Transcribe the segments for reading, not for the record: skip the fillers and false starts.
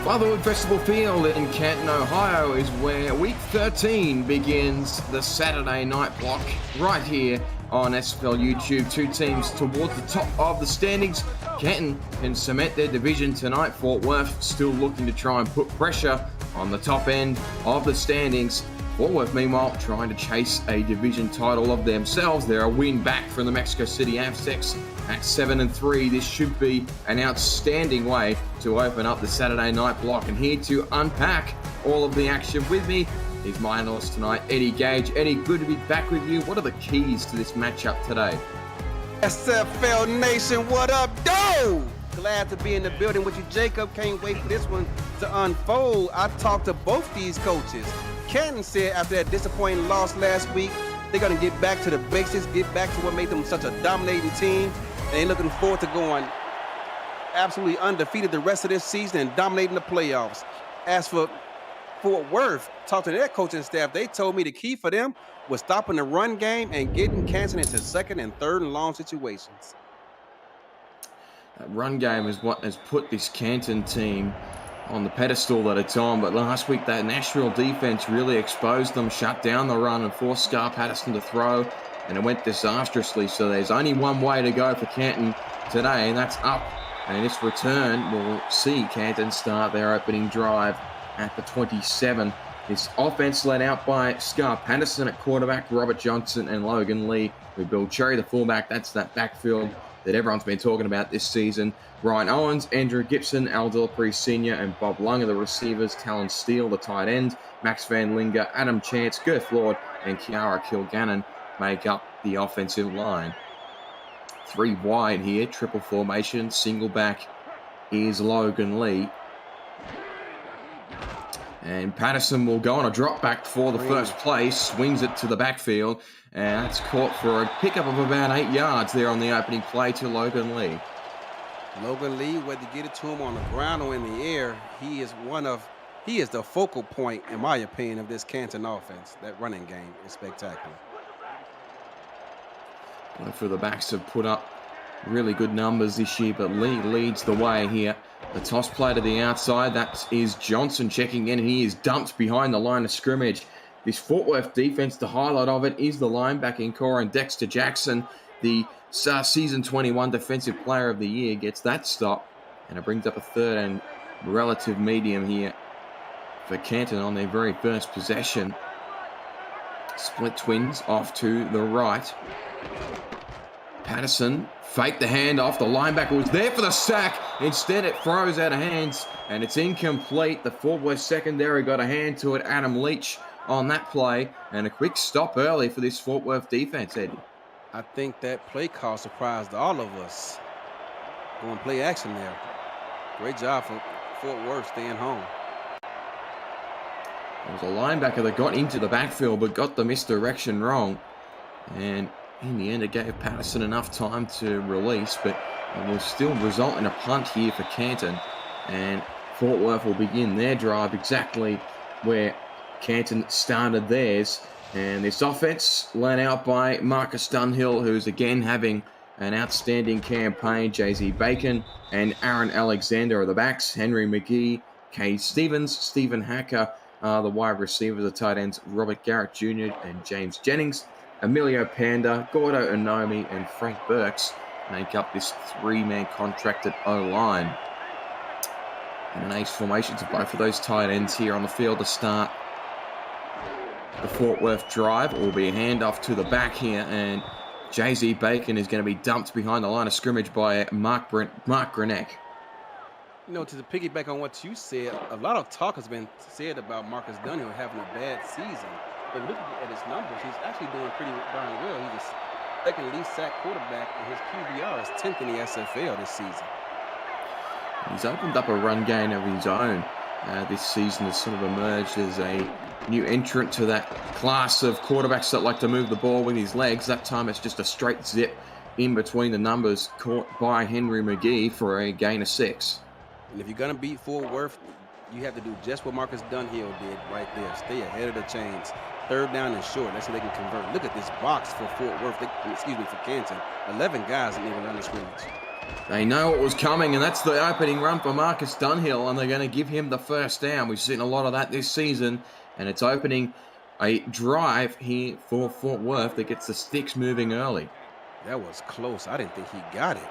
Motherhood Festival Field in Canton, Ohio is where Week 13 begins, the Saturday night block right here on SFL YouTube. Two teams towards the top of the standings. Canton can cement their division tonight. Fort Worth still looking to try and put pressure on the top end of the standings. Fort Worth, meanwhile, trying to chase a division title of themselves. They're a win back from the Mexico City Aztecs at 7-3. This should be an outstanding way to open up the Saturday night block. And here to unpack all of the action with me is my analyst tonight, Eddie Gage. Eddie, good to be back with you. What are the keys to this matchup today? SFL Nation, what up, doe? Glad to be in the building with you, Jacob. Can't wait for this one to unfold. I talked to both these coaches. Canton said after that disappointing loss last week, they're going to get back to the basics, get back to what made them such a dominating team. They're looking forward to going absolutely undefeated the rest of this season and dominating the playoffs. As for Fort Worth, talked to their coaching staff, they told me the key for them was stopping the run game and getting Canton into second and third and long situations. That run game is what has put this Canton team on the pedestal that it's on, but last week that Nashville defense really exposed them, shut down the run and forced Scar Patterson to throw, and it went disastrously. So there's only one way to go for Canton today, and that's up. And this return will see Canton start their opening drive at the 27. This offense led out by Scar Patterson at quarterback, Robert Johnson and Logan Lee, with Bill Cherry, the fullback. That's that backfield that everyone's been talking about this season. Ryan Owens, Andrew Gibson, Al Delapre Sr. and Bob Lung are the receivers. Talon Steele, the tight end. Max Van Linger, Adam Chance, Girth Lord, and Kiara Kilgannon make up the offensive line. Three wide here, triple formation. Single back is Logan Lee. And Patterson will go on a drop back for the first play, swings it to the backfield, and that's caught for a pickup of about 8 yards there on the opening play to Logan Lee. Logan Lee, whether you get it to him on the ground or in the air, he is the focal point, in my opinion, of this Canton offense. That running game is spectacular. Both of the backs have put up really good numbers this year, but Lee leads the way here. The toss play to the outside, that is Johnson checking in, and he is dumped behind the line of scrimmage. This Fort Worth defense, the highlight of it is the linebacking core, and Dexter Jackson, the season 21 defensive player of the year, gets that stop, and it brings up a third and relative medium here for Canton on their very first possession. Split twins off to the right. Patterson faked the handoff. The linebacker was there for the sack. Instead, it throws out of hands, and it's incomplete. The Fort Worth secondary got a hand to it. Adam Leach on that play, and a quick stop early for this Fort Worth defense, Eddie. I think that play call surprised all of us. Going play action there. Great job for Fort Worth staying home. There was a linebacker that got into the backfield but got the misdirection wrong. And in the end, it gave Patterson enough time to release, but it will still result in a punt here for Canton. And Fort Worth will begin their drive exactly where Canton started theirs. And this offense led out by Marcus Dunhill, who's again having an outstanding campaign. Jay-Z Bacon and Aaron Alexander are the backs. Henry McGee, Kay Stevens, Stephen Hacker are the wide receivers. The tight ends, Robert Garrett Jr. and James Jennings. Emilio Panda, Gordo Onomi, and Frank Burks make up this three-man contracted O-line. And an ace formation to both of those tight ends here on the field to start the Fort Worth drive. It will be a handoff to the back here, and Jay-Z Bacon is going to be dumped behind the line of scrimmage by Mark Grenek. You know, to piggyback on what you said, a lot of talk has been said about Marcus Dunhill having a bad season. But looking at his numbers, he's actually doing pretty darn well. He's the second least sacked quarterback, and his QBR is 10th in the SFL this season. He's opened up a run game of his own this season, has sort of emerged as a new entrant to that class of quarterbacks that like to move the ball with his legs. That time it's just a straight zip in between the numbers, caught by Henry McGee for a gain of 6. And if you're going to beat Fort Worth, you have to do just what Marcus Dunhill did right there. Stay ahead of the chains. Third down and short. That's how they can convert. Look at this box for Fort Worth. For Canton. 11 guys in the line of scrimmage. They know what was coming, and that's the opening run for Marcus Dunhill, and they're going to give him the first down. We've seen a lot of that this season, and it's opening a drive here for Fort Worth that gets the sticks moving early. That was close. I didn't think he got it.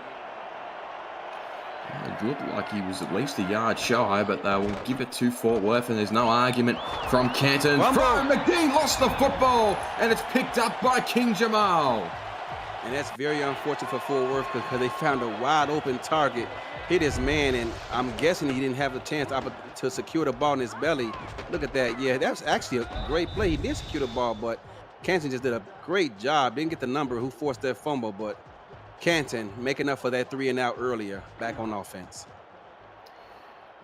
It looked like he was at least a yard shy, but they will give it to Fort Worth, and there's no argument from Canton. From McGee lost the football, and it's picked up by King Jamal. And that's very unfortunate for Fort Worth because they found a wide open target, hit his man, and I'm guessing he didn't have the chance to secure the ball in his belly. Look at that. Yeah, that was actually a great play. He did secure the ball, but Canton just did a great job. Didn't get the number who forced that fumble, but Canton making up for that 3-and-out earlier, back on offense.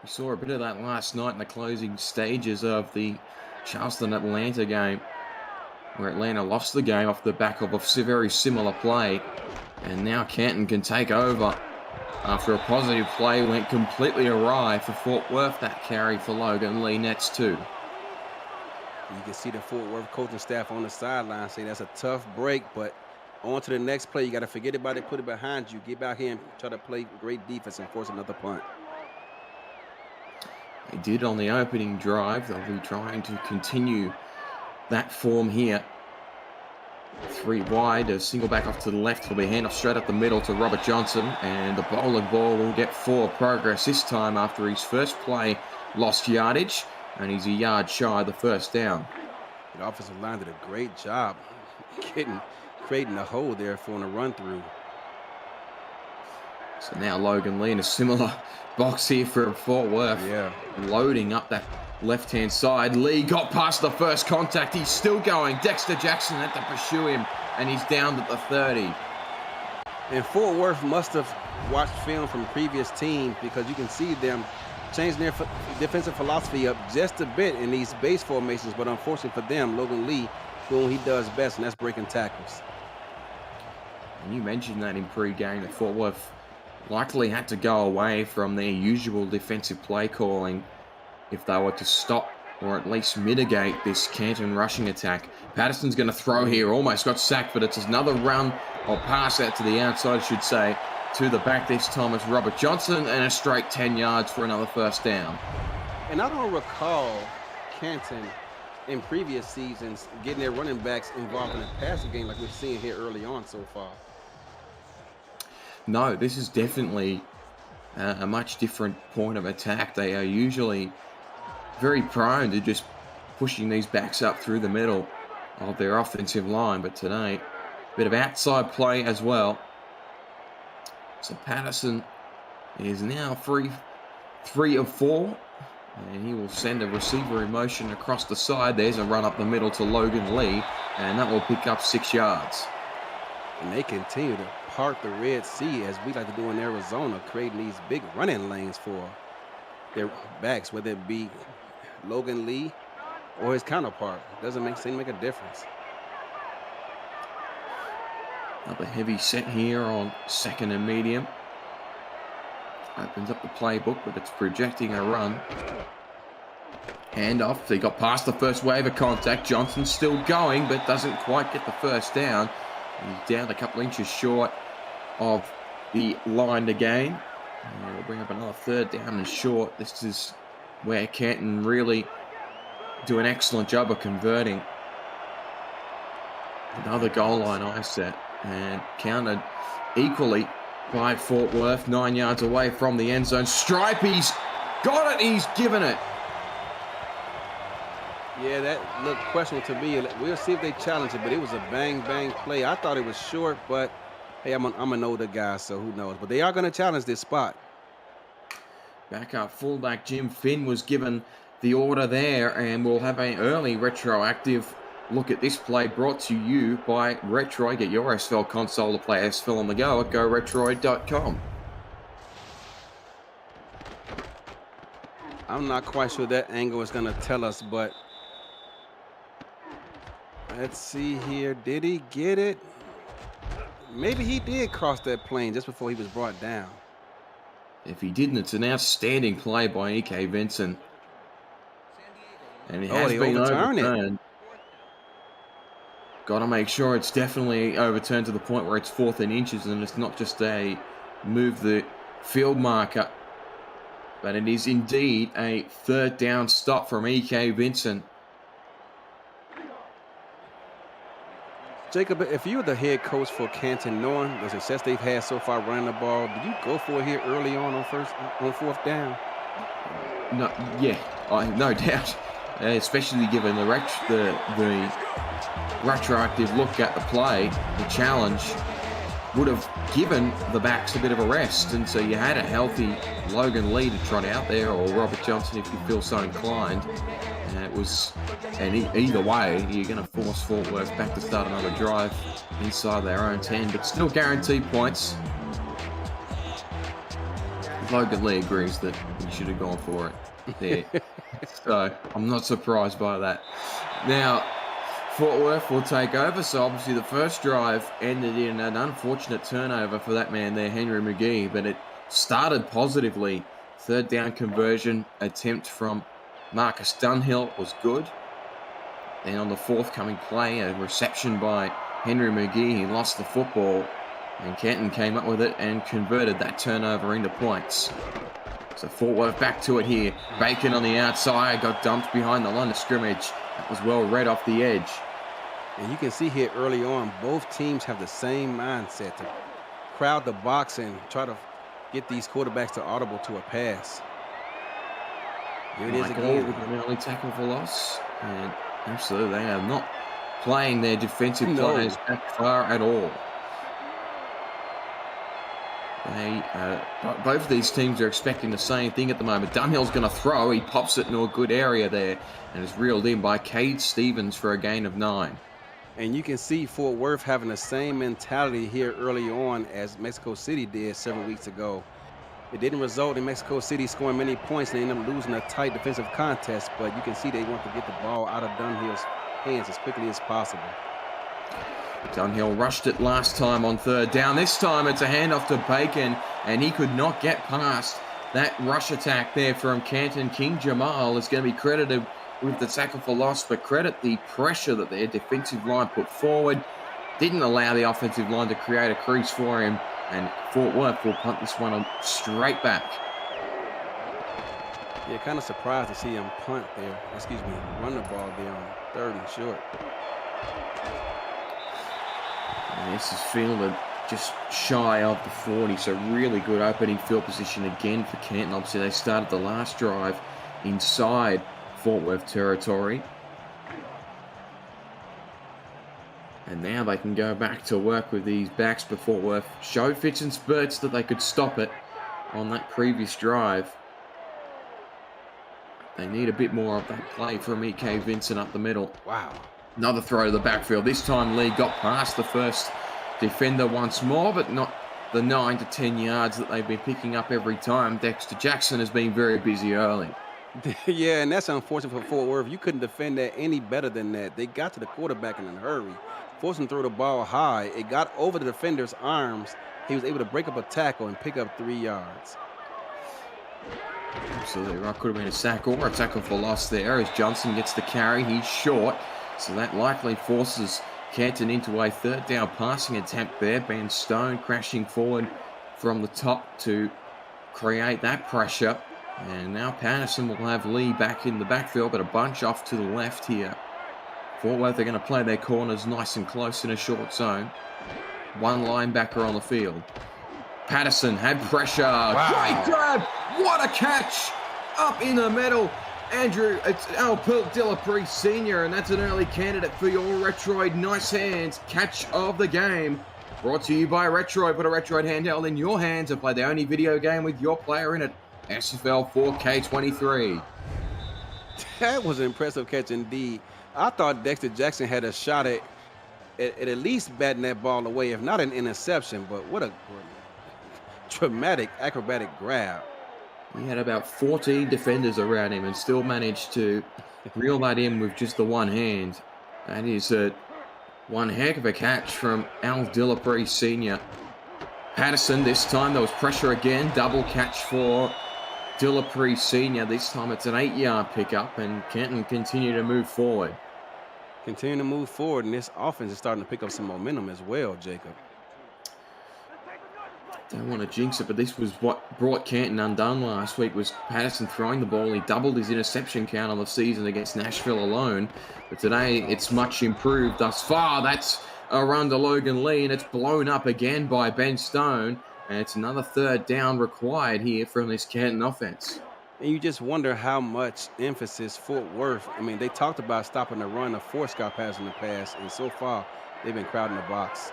We saw a bit of that last night in the closing stages of the Charleston-Atlanta game, where Atlanta lost the game off the back of a very similar play. And now Canton can take over after a positive play went completely awry for Fort Worth. That carry for Logan Lee nets 2. You can see the Fort Worth coaching staff on the sideline say that's a tough break, but on to the next play. You got to forget about it, put it behind you, get back here and try to play great defense and force another punt. They did on the opening drive. They'll be trying to continue that form here. 3 wide, a single back off to the left will be handoff straight up the middle to Robert Johnson, and the bowling ball will get forward progress this time after his first play lost yardage, and he's a yard shy of the first down. The offensive line did a great job creating a hole there for a run through. So now Logan Lee in a similar box here for Fort Worth. Yeah. Loading up that left-hand side. Lee got past the first contact. He's still going. Dexter Jackson had to pursue him, and he's down at the 30. And Fort Worth must have watched film from previous teams because you can see them change their defensive philosophy up just a bit in these base formations. But unfortunately for them, Logan Lee doing what he does best, and that's breaking tackles. And you mentioned that in pre-game that Fort Worth likely had to go away from their usual defensive play calling if they were to stop or at least mitigate this Canton rushing attack. Patterson's going to throw here, almost got sacked, but it's another run or pass out to the outside, I should say, to the back. This time it's Robert Johnson, and a straight 10 yards for another first down. And I don't recall Canton in previous seasons getting their running backs involved in a passing game like we're seeing here early on so far. No, this is definitely a much different point of attack. They are usually very prone to just pushing these backs up through the middle of their offensive line, but today, a bit of outside play as well. So Patterson is now 3 of 4, and he will send a receiver in motion across the side. There's a run up the middle to Logan Lee, and that will pick up 6 yards. And they continue to part the Red Sea, as we like to do in Arizona, creating these big running lanes for their backs, whether it be Logan Lee or his counterpart. Doesn't seem to make a difference. Another heavy set here on 2nd and medium. Opens up the playbook, but it's projecting a run. Handoff. He got past the first wave of contact. Johnson's still going, but doesn't quite get the first down. He's down a couple inches short of the line to gain. And we'll bring up another 3rd down and short. This is where Canton really do an excellent job of converting. Another goal line eye set, and counted equally by Fort Worth, 9 yards away from the end zone. Stripey's got it. He's given it. Yeah, that looked questionable to me. We'll see if they challenge it, but it was a bang-bang play. I thought it was short, but hey, I'm an older guy, so who knows. But they are going to challenge this spot. Backup fullback Jim Finn was given the order there, and we'll have an early retroactive look at this play brought to you by Retroid. Get your SFL console to play SFL on the go at GoRetroid.com. I'm not quite sure that angle is going to tell us, but let's see here. Did he get it? Maybe he did cross that plane just before he was brought down. If he didn't, it's an outstanding play by E.K. Vincent. And it has been overturned. Got to make sure it's definitely overturned to the point where it's 4th and inches and it's not just a move the field marker. But it is indeed a third down stop from E.K. Vincent. Jacob, if you were the head coach for Canton, knowing the success they've had so far running the ball, did you go for it here early on fourth down? No, yeah, no doubt. Especially given the retroactive look at the play, the challenge would have given the backs a bit of a rest, and so you had a healthy Logan Lee to trot out there, or Robert Johnson if you feel so inclined. And either way, you're going to force Fort Worth back to start another drive inside their own 10, but still guaranteed points. Logan Lee agrees that you should have gone for it there. So I'm not surprised by that. Now, Fort Worth will take over. So obviously the first drive ended in an unfortunate turnover for that man there, Henry McGee, but it started positively. Third down conversion attempt from Marcus Dunhill was good. Then on the forthcoming play, a reception by Henry McGee, he lost the football, and Canton came up with it and converted that turnover into points. So Fort Worth back to it here. Bacon on the outside, got dumped behind the line of scrimmage. That was well read off the edge. And you can see here early on, both teams have the same mindset to crowd the box and try to get these quarterbacks to audible to a pass. Here it is again. With an early tackle for loss. And absolutely, they are not playing their defensive players back far at all. Both of these teams are expecting the same thing at the moment. Dunhill's going to throw. He pops it into a good area there and is reeled in by Cade Stevens for a gain of 9. And you can see Fort Worth having the same mentality here early on as Mexico City did several weeks ago. It didn't result in Mexico City scoring many points. They ended up losing a tight defensive contest, but you can see they want to get the ball out of Dunhill's hands as quickly as possible. Dunhill rushed it last time on third down. This time it's a handoff to Bacon, and he could not get past that rush attack there from Canton. King Jamal is going to be credited with the tackle for loss, but credit the pressure that their defensive line put forward. Didn't allow the offensive line to create a crease for him, and Fort Worth will punt this one straight back. Yeah, kind of surprised to see him run the ball there on 3rd and short. And this is fielded just shy of the 40, so really good opening field position again for Canton. Obviously, they started the last drive inside Fort Worth territory. And now they can go back to work with these backs, but Fort Worth showed fits and spurts that they could stop it on that previous drive. They need a bit more of that play from E.K. Vincent up the middle. Wow. Another throw to the backfield. This time Lee got past the first defender once more, but not the 9 to 10 yards that they've been picking up every time. Dexter Jackson has been very busy early. Yeah, and that's unfortunate for Fort Worth. You couldn't defend that any better than that. They got to the quarterback in a hurry, forced him to throw the ball high. It got over the defender's arms. He was able to break up a tackle and pick up 3 yards. Absolutely right. Could have been a sack or a tackle for loss there as Johnson gets the carry. He's short, so that likely forces Canton into a third down passing attempt there. Ben Stone crashing forward from the top to create that pressure. And now Patterson will have Lee back in the backfield, but a bunch off to the left here. Fort Worth are going to play their corners nice and close in a short zone. One linebacker on the field. Patterson had pressure. Wow. Great grab. What a catch. Up in the middle. Andrew, it's Al Dillapre Sr., and that's an early candidate for your Retroid Nice Hands catch of the game. Brought to you by Retroid. Put a Retroid handheld in your hands and play the only video game with your player in it. SFL 4K23. That was an impressive catch indeed. I thought Dexter Jackson had a shot at least batting that ball away, if not an interception, but what a dramatic acrobatic grab. He had about 14 defenders around him and still managed to reel that in with just the one hand. That is one heck of a catch from Al Dillapre Sr. Patterson, this time there was pressure again. Double catch for Dillapre Sr. This time it's an 8-yard pickup, and Canton continue to move forward. Continue to move forward, and this offense is starting to pick up some momentum as well, Jacob. Don't want to jinx it, but this was what brought Canton undone last week, was Patterson throwing the ball. He doubled his interception count on the season against Nashville alone. But today, it's much improved thus far. That's a run to Logan Lee, and it's blown up again by Ben Stone. And it's another third down required here from this Canton offense. And you just wonder how much emphasis Fort Worth. I mean, they talked about stopping the run of 4-scout pass in the past, and so far, they've been crowding the box.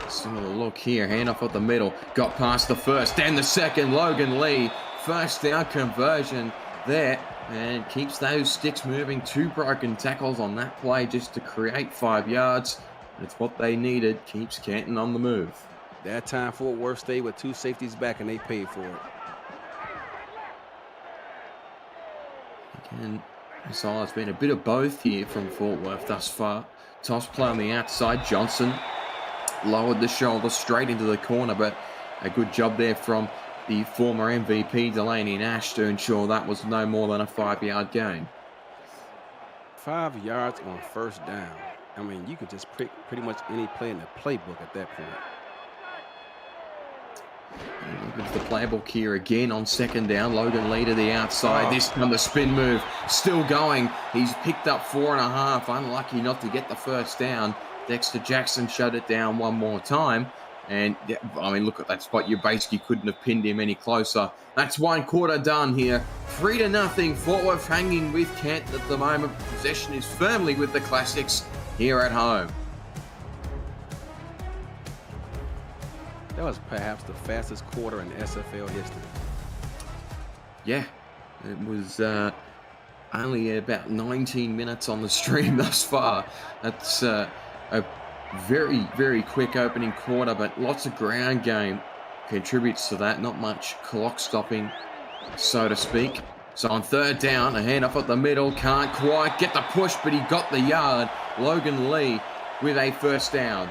Still a look here, handoff up the middle, got past the first and the second. Logan Lee, first down conversion there, and keeps those sticks moving. 2 broken tackles on that play just to create 5 yards. It's what they needed, keeps Canton on the move. That time Fort Worth stayed with 2 safeties back, and they paid for it. Again, so it's been a bit of both here from Fort Worth thus far. Toss play on the outside, Johnson lowered the shoulder straight into the corner, but a good job there from the former MVP Delaney Nash to ensure that was no more than a 5-yard gain. 5 yards on first down. I mean, you could just pick pretty much any play in the playbook at that point. Look at the playbook here again on second down. Logan Lee to the outside. This time the spin move still going. He's picked up 4.5. Unlucky not to get the first down. Dexter Jackson shut it down one more time. And, yeah, I mean, look at that spot. You basically couldn't have pinned him any closer. That's 1 quarter done here. 3-0. Fort Worth hanging with Kent at the moment. Possession is firmly with the Classics here at home. That was perhaps the fastest quarter in SFL history. Yeah, it was only about 19 minutes on the stream thus far. That's a very, very quick opening quarter, but lots of ground game contributes to that. Not much clock stopping, so to speak. So on third down, a handoff at the middle. Can't quite get the push, but he got the yard. Logan Lee with a first down.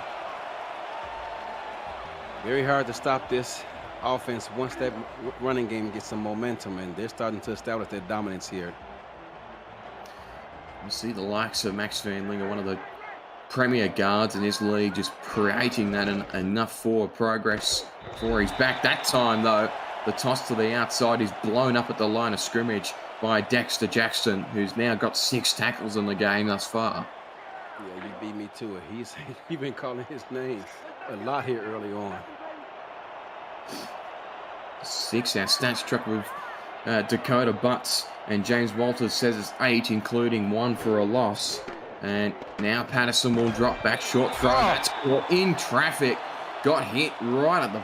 Very hard to stop this offense once that running game gets some momentum, and they're starting to establish their dominance here. You see the likes of Max Van Linger, one of the premier guards in this league, just creating that enough forward progress for his back. That time, though, the toss to the outside is blown up at the line of scrimmage by Dexter Jackson, who's now got 6 tackles in the game thus far. Yeah, you beat me to it. He's been calling his name a lot here early on. 6. Our stats truck with Dakota Butts and James Walters says it's 8, including 1 for a loss. And now Patterson will drop back, short throw. That's caught in traffic. Got hit right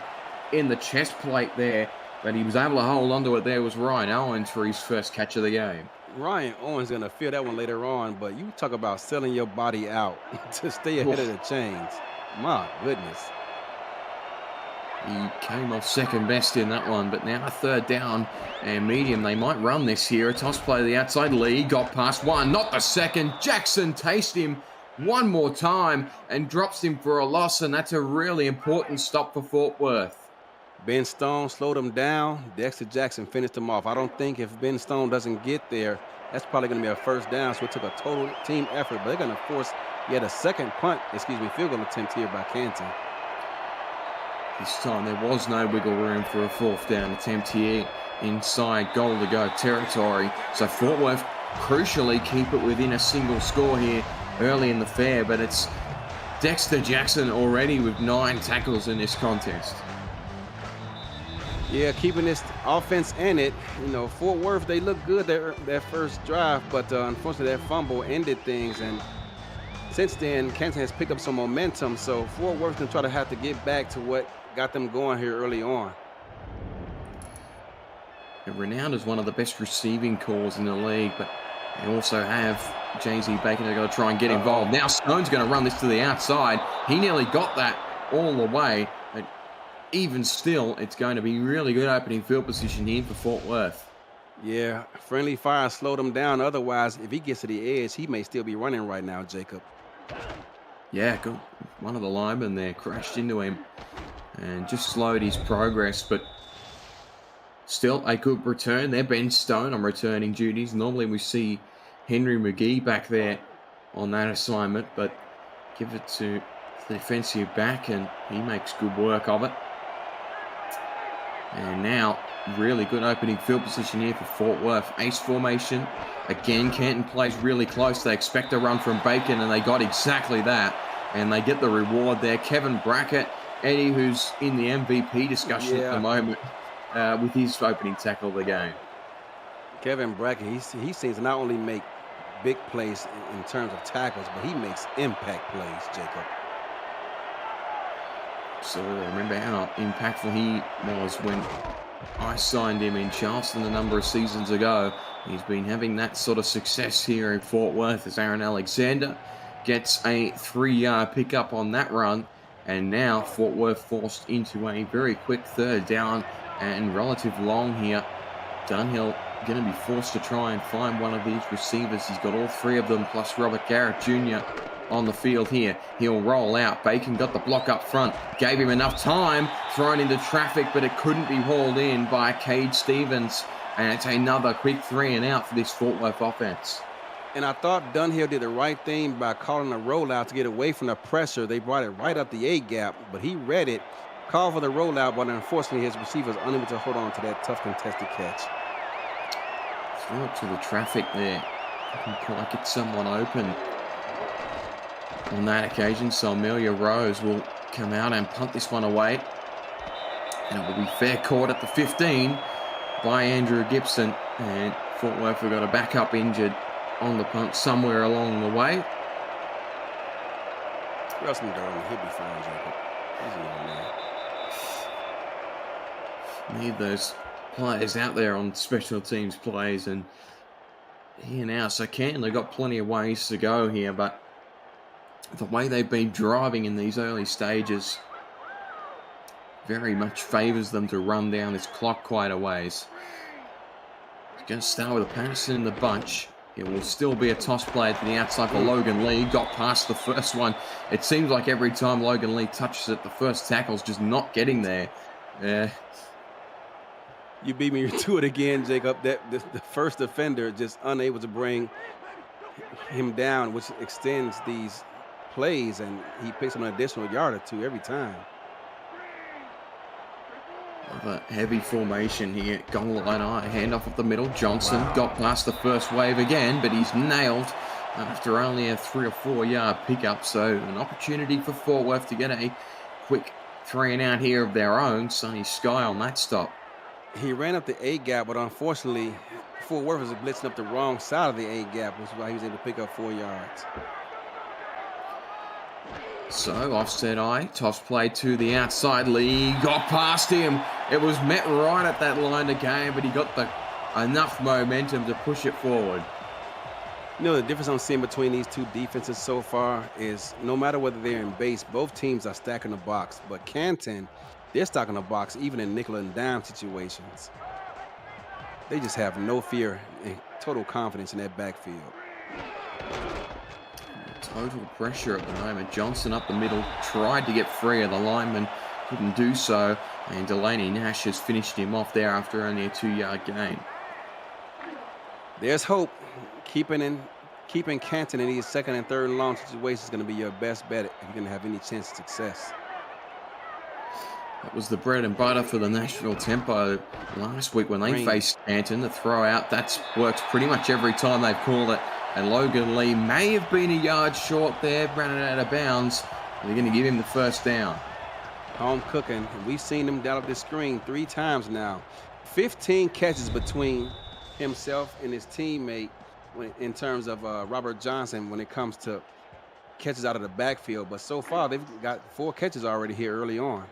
in the chest plate there, but he was able to hold onto it. There was Ryan Owens for his first catch of the game. Ryan Owens going to feel that one later on, but you talk about selling your body out to stay ahead of the chains. My goodness. He came off second best in that one, but now a third down and medium. They might run this here. A toss play to the outside. Lee got past 1, not the second. Jackson tastes him one more time and drops him for a loss, and that's a really important stop for Fort Worth. Ben Stone slowed him down. Dexter Jackson finished him off. I don't think if Ben Stone doesn't get there, that's probably going to be a first down, so it took a total team effort, but they're going to force yet a second field goal attempt here by Canton. This time there was no wiggle room for a 4th down attempt here inside goal to go territory. So Fort Worth crucially keep it within a single score here early in the fair, but it's Dexter Jackson already with 9 tackles in this contest. Yeah, keeping this offense in it. You know, Fort Worth, they look good that first drive, but unfortunately that fumble ended things, and since then, Canton has picked up some momentum, so Fort Worth can try to have to get back to what got them going here early on. They're renowned as one of the best receiving corps in the league, but they also have Jay-Z Bacon. They're going to try and get involved. Now Stone's going to run this to the outside. He nearly got that all the way, but even still, it's going to be really good opening field position here for Fort Worth. Yeah, friendly fire slowed him down. Otherwise, if he gets to the edge, he may still be running right now, Jacob. Yeah, good. One of the linemen there crashed into him and just slowed his progress, but still a good return there. Ben Stone on returning duties. Normally we see Henry McGee back there on that assignment, but give it to the defensive back and he makes good work of it. And now, really good opening field position here for Fort Worth. Ace formation. Again, Canton plays really close. They expect a run from Bacon, and they got exactly that. And they get the reward there. Kevin Brackett, Eddie, who's in the MVP discussion at the moment with his opening tackle of the game. Kevin Brackett, he seems to not only make big plays in terms of tackles, but he makes impact plays, Jacob. So remember how impactful he was when I signed him in Charleston a number of seasons ago. He's been having that sort of success here in Fort Worth as Aaron Alexander gets a 3-yard pickup on that run. And now Fort Worth forced into a very quick third down and relative long here. Dunhill going to be forced to try and find one of these receivers. He's got all three of them plus Robert Garrett Jr. on the field here. He'll roll out. Bacon got the block up front. Gave him enough time. Thrown into traffic, but it couldn't be hauled in by Cade Stevens. And it's another quick 3 and out for this Fort Worth offense. And I thought Dunhill did the right thing by calling a rollout to get away from the pressure. They brought it right up the A gap, but he read it, called for the rollout, but unfortunately his receivers unable to hold on to that tough contested catch. Throw it to the traffic there. Like get someone open on that occasion. So Amelia Rose will come out and punt this one away. And it will be fair caught at the 15 by Andrew Gibson. And Fort Worth have got a backup injured on the punt somewhere along the way. Russell Durham, he'll be fine, Jacob. He's a young man. Need those players out there on special teams plays, and here now, so Canton, they've got plenty of ways to go here, but the way they've been driving in these early stages very much favours them to run down this clock quite a ways. It's going to start with a Patterson in the bunch. It will still be a toss play to the outside for Logan Lee. Got past the first one. It seems like every time Logan Lee touches it, the first tackle's just not getting there. You beat me to it again, Jacob. The first defender just unable to bring him down, which extends these plays, and he picks up an additional yard or two every time. A heavy formation here. Goal line eye. Handoff up the middle. Johnson got past the first wave again, but he's nailed after only a 3 or 4 yard pickup. So an opportunity for Fort Worth to get a quick 3 and out here of their own. Sunny sky on that stop. He ran up the A gap, but unfortunately, Fort Worth was blitzing up the wrong side of the A gap, which is why he was able to pick up 4 yards. So offset eye, toss play to the outside. Lee got past him. It was met right at that line of game, but he got enough momentum to push it forward. You know, the difference I'm seeing between these two defenses so far is no matter whether they're in base, both teams are stacking the box. But Canton, they're stacking the box even in nickel and dime situations. They just have no fear and total confidence in that backfield. Total pressure at the moment. Johnson up the middle, tried to get free of the lineman, couldn't do so, and Delaney Nash has finished him off there after only a 2 yard gain. There's hope. Keeping Canton in these second and third and long situations is going to be your best bet if you're going to have any chance of success. That was the bread and butter for the Nashville Tempo last week when they faced Canton. The throw out, that's worked pretty much every time they've called it. And Logan Lee may have been a yard short there, ran it out of bounds. They're going to give him the first down. Home cooking. We've seen him down up the screen 3 times now. 15 catches between himself and his teammate in terms of Robert Johnson when it comes to catches out of the backfield. But so far, they've got 4 catches already here early on.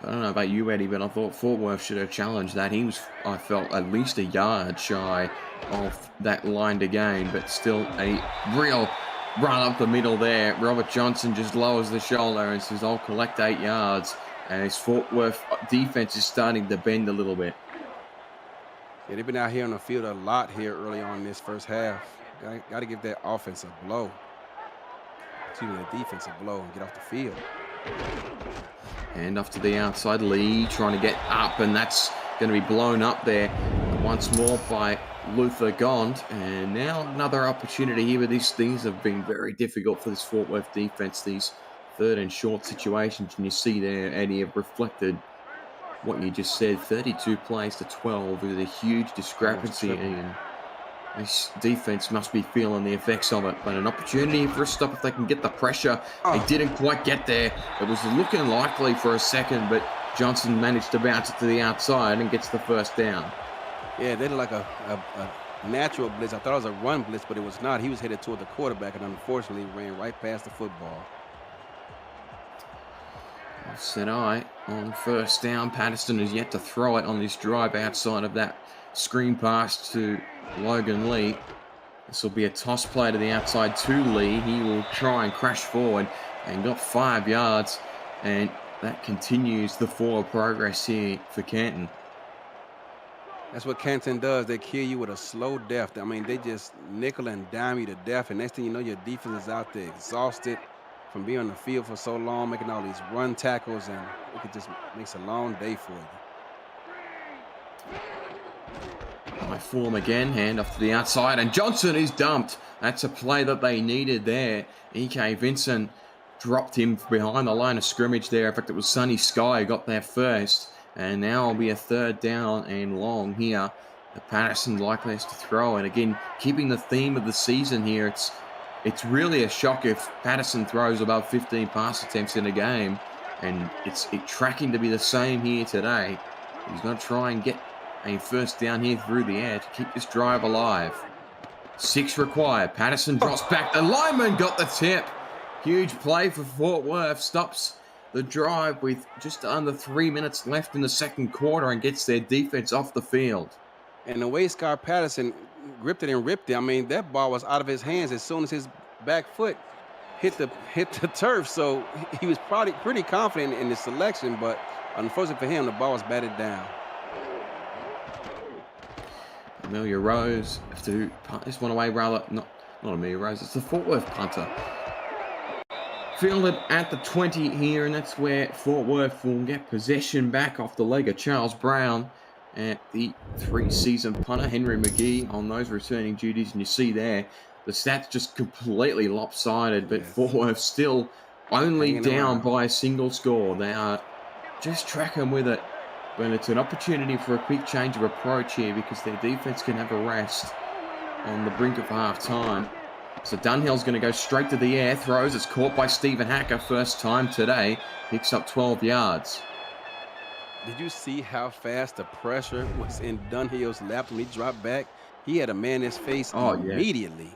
I don't know about you, Eddie, but I thought Fort Worth should have challenged that. He was, I felt, at least a yard shy of that line to gain, but still a real run up the middle there. Robert Johnson just lowers the shoulder and says, I'll collect 8 yards. And his Fort Worth defense is starting to bend a little bit. Yeah, they've been out here on the field a lot here early on in this first half. Got to give that offense a blow. Excuse me, the defense a blow and get off the field. Hand off to the outside. Lee trying to get up, and that's going to be blown up there once more by Luther Gond. And now another opportunity here, but these things have been very difficult for this Fort Worth defense, these third and short situations. And you see there, Eddie, have reflected what you just said, 32 plays to 12 is a huge discrepancy, Ian. This defense must be feeling the effects of it, but an opportunity for a stop if they can get the pressure. They didn't quite get there. It was looking likely for a second, but Johnson managed to bounce it to the outside and gets the first down. Yeah, they look like a natural blitz. I thought it was a run blitz, but it was not. He was headed toward the quarterback and unfortunately ran right past the football. Said I on first down. Patterson is yet to throw it on this drive outside of that screen pass to Logan Lee. This will be a toss play to the outside to Lee. He will try and crash forward and got 5 yards, and that continues the forward progress here for Canton. That's what Canton does. They kill you with a slow death. I mean, they just nickel and dime you to death, and next thing you know, your defense is out there exhausted from being on the field for so long, making all these run tackles, and it just makes a long day for you. High form again, hand off to the outside, and Johnson is dumped. That's a play that they needed there. E.K. Vincent dropped him behind the line of scrimmage there. In fact, it was Sonny Sky who got there first, and now it'll be a third down and long here. The Patterson likely has to throw, and again, keeping the theme of the season here, it's really a shock if Patterson throws above 15 pass attempts in a game, and it's tracking to be the same here today. He's going to try and get a first down here through the air to keep this drive alive. 6 required. Patterson drops back. The lineman got the tip. Huge play for Fort Worth. Stops the drive with just under 3 minutes left in the second quarter and gets their defense off the field. And the way Scott Patterson gripped it and ripped it, I mean, that ball was out of his hands as soon as his back foot hit the turf. So he was probably pretty confident in the selection, but unfortunately for him, the ball was batted down. Amelia Rose have to punt this one away, rather. Not Amelia Rose, it's the Fort Worth punter. Fielded at the 20 here, and that's where Fort Worth will get possession back off the leg of Charles Brown. And the 3-season punter, Henry McGee, on those returning duties. And you see there, the stats just completely lopsided, but Fort Worth still only down by a single score. They are just tracking with it. But it's an opportunity for a quick change of approach here because their defense can have a rest on the brink of half-time. So Dunhill's going to go straight to the air, throws. It's caught by Stephen Hacker, first time today. Picks up 12 yards. Did you see how fast the pressure was in Dunhill's lap when he dropped back? He had a man in his face immediately.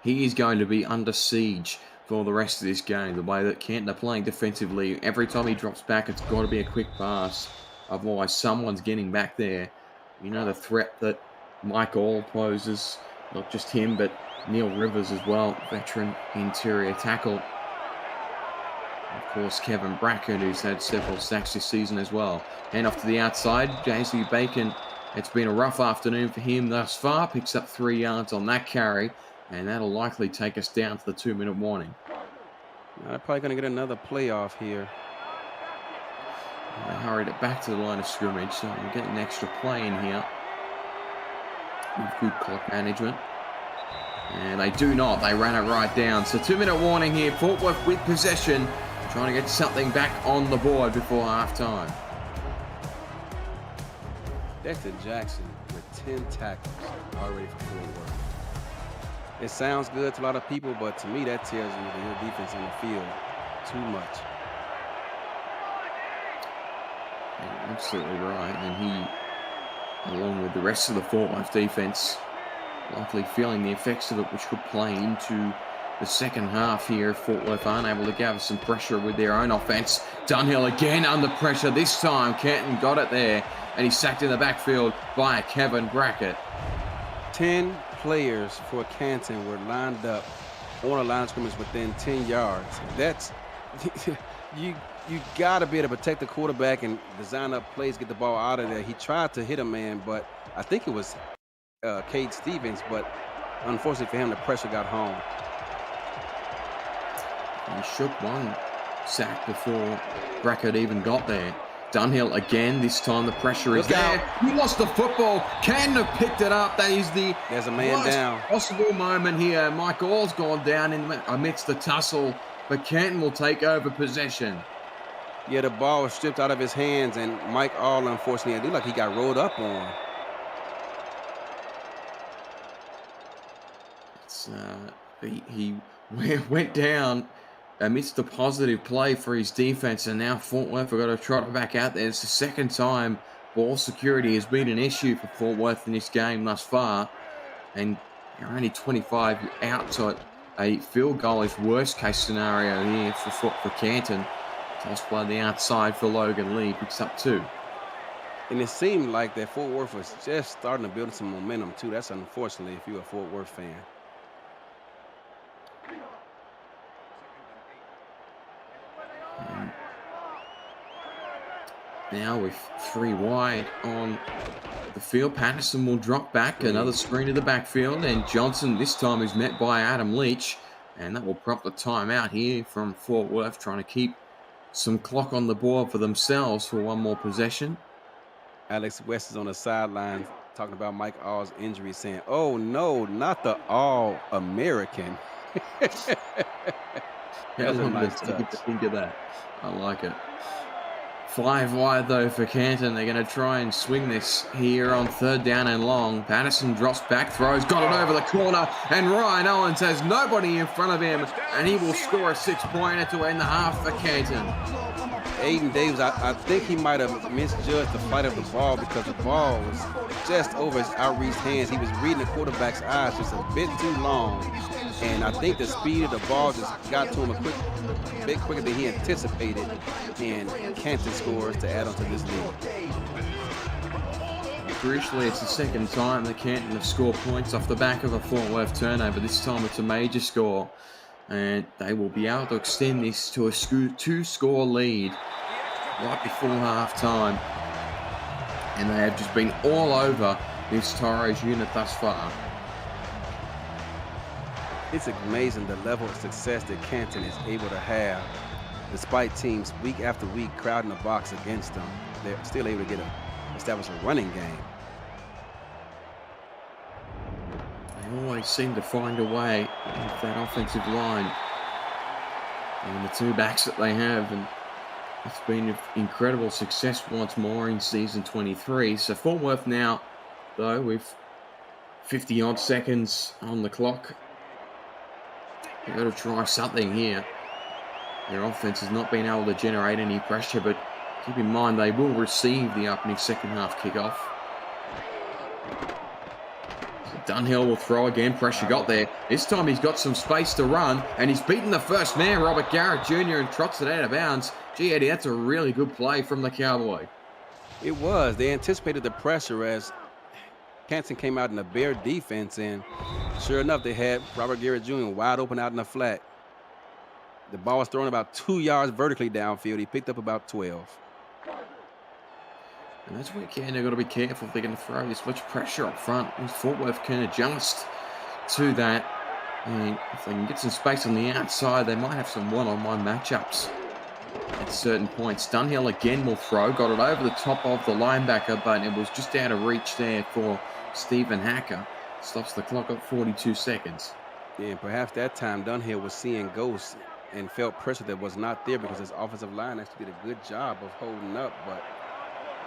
He is going to be under siege for the rest of this game. The way that Canton are playing defensively, every time he drops back, it's got to be a quick pass. Otherwise, someone's getting back there. You know the threat that Mike All poses, not just him, but Neil Rivers as well, veteran interior tackle. Of course, Kevin Brackett, who's had several sacks this season as well. Hand off to the outside, JC Bacon. It's been a rough afternoon for him thus far. Picks up 3 yards on that carry, and that'll likely take us down to the 2-minute warning. They're probably going to get another playoff here. They hurried it back to the line of scrimmage, so we'll get an extra play in here with good clock management. And they do not. They ran it right down. So 2-minute warning here. Fort Worth with possession, trying to get something back on the board before halftime. Dexter Jackson with 10 tackles already for Fort Worth. It sounds good to a lot of people, but to me that tells you that your defense on the field too much. Yeah, absolutely right. And he, along with the rest of the Fort Worth defense, likely feeling the effects of it, which could play into the second half here. Fort Worth aren't able to gather some pressure with their own offense. Dunhill again under pressure. This time Canton got it there, and he's sacked in the backfield by Kevin Brackett. 10 players for Canton were lined up on a line of scrimmage within 10 yards. That's you got to be able to protect the quarterback and design up plays, get the ball out of there. He tried to hit a man, but I think it was Cade Stevens, but unfortunately for him, the pressure got home. He shook one sack before Brackett even got there. Dunhill again, this time the pressure is there. He lost the football. Canton have picked it up. That is the There's a man down. Possible moment here. Mike All's gone down amidst the tussle, but Canton will take over possession. Yeah, the ball was stripped out of his hands, and Mike All, unfortunately, it looked like he got rolled up on. It's, he went down amidst a positive play for his defense, and now Fort Worth have got to trot it back out there. It's the second time ball security has been an issue for Fort Worth in this game thus far, and you're only 25 out, so a field goal is worst case scenario here for Canton. Toss play the outside for Logan Lee, picks up 2. And it seemed like that Fort Worth was just starting to build some momentum, too. That's unfortunately if you're a Fort Worth fan. And now with 3 wide on the field, Patterson will drop back. Another screen to the backfield, and Johnson this time is met by Adam Leach, and that will prompt the timeout here from Fort Worth, trying to keep some clock on the board for themselves for one more possession. Alex West is on the sideline talking about Mike All's injury, saying, "Oh no, not the All-American." That's a nice touch. Think of that. I like it. 5 wide though for Canton. They're going to try and swing this here on 3rd down and long. Patterson drops back, throws, got it over the corner, and Ryan Owens has nobody in front of him, and he will score a 6-pointer to end the half for Canton. Aiden Davis, I think he might have misjudged the flight of the ball because the ball was just over his outreached hands. He was reading the quarterback's eyes just a bit too long. And I think the speed of the ball just got to him a bit quicker than he anticipated. And Canton scores to add on to this lead. Crucially, it's the second time that Canton have scored points off the back of a Fort Worth turnover. This time it's a major score, and they will be able to extend this to a 2-score lead right before halftime. And they have just been all over this Toros unit thus far. It's amazing the level of success that Canton is able to have. Despite teams week after week crowding the box against them, they're still able to establish a running game. They always seem to find a way with that offensive line and the 2 backs that they have, and it's been an incredible success once more in season 23. So Fort Worth now, though, with 50-odd seconds on the clock, they've got to try something here. Their offense has not been able to generate any pressure, but keep in mind they will receive the opening second half kickoff. So Dunhill will throw again. Pressure got there. This time he's got some space to run, and he's beaten the first man, Robert Garrett Jr., and trots it out of bounds. Gee, Eddie, that's a really good play from the Cowboy. It was. They anticipated the pressure as Canton came out in a bare defense, and sure enough, they had Robert Garrett Jr. wide open out in the flat. The ball was thrown about 2 yards vertically downfield. He picked up about 12. And that's where Canton got to be careful if they're going to throw this much pressure up front. Fort Worth can adjust to that. And if they can get some space on the outside, they might have some one-on-one matchups at certain points. Dunhill again will throw. Got it over the top of the linebacker, but it was just out of reach there for Stephen Hacker. Stops the clock at 42 seconds. Yeah, and perhaps that time Dunhill was seeing ghosts and felt pressure that was not there because his offensive line actually did a good job of holding up, but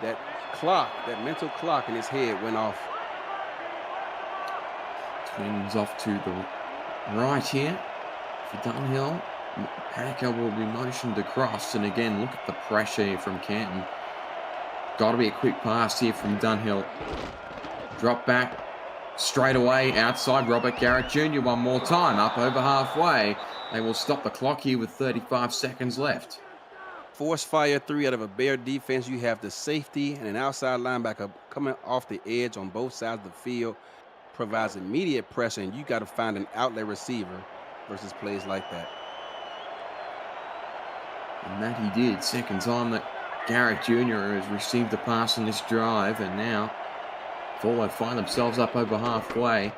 that clock, that mental clock in his head went off. Twins off to the right here for Dunhill. Hacker will be motioned across, and again, look at the pressure here from Canton. Got to be a quick pass here from Dunhill. Drop back straight away outside Robert Garrett Jr. one more time, up over halfway. They will stop the clock here with 35 seconds left. Force fire 3 out of a bare defense. You have the safety and an outside linebacker coming off the edge on both sides of the field. Provides immediate pressure, and you got to find an outlet receiver versus plays like that. And that he did. Second time that Garrett Jr. has received a pass on this drive, and now Fort Worth find themselves up over halfway.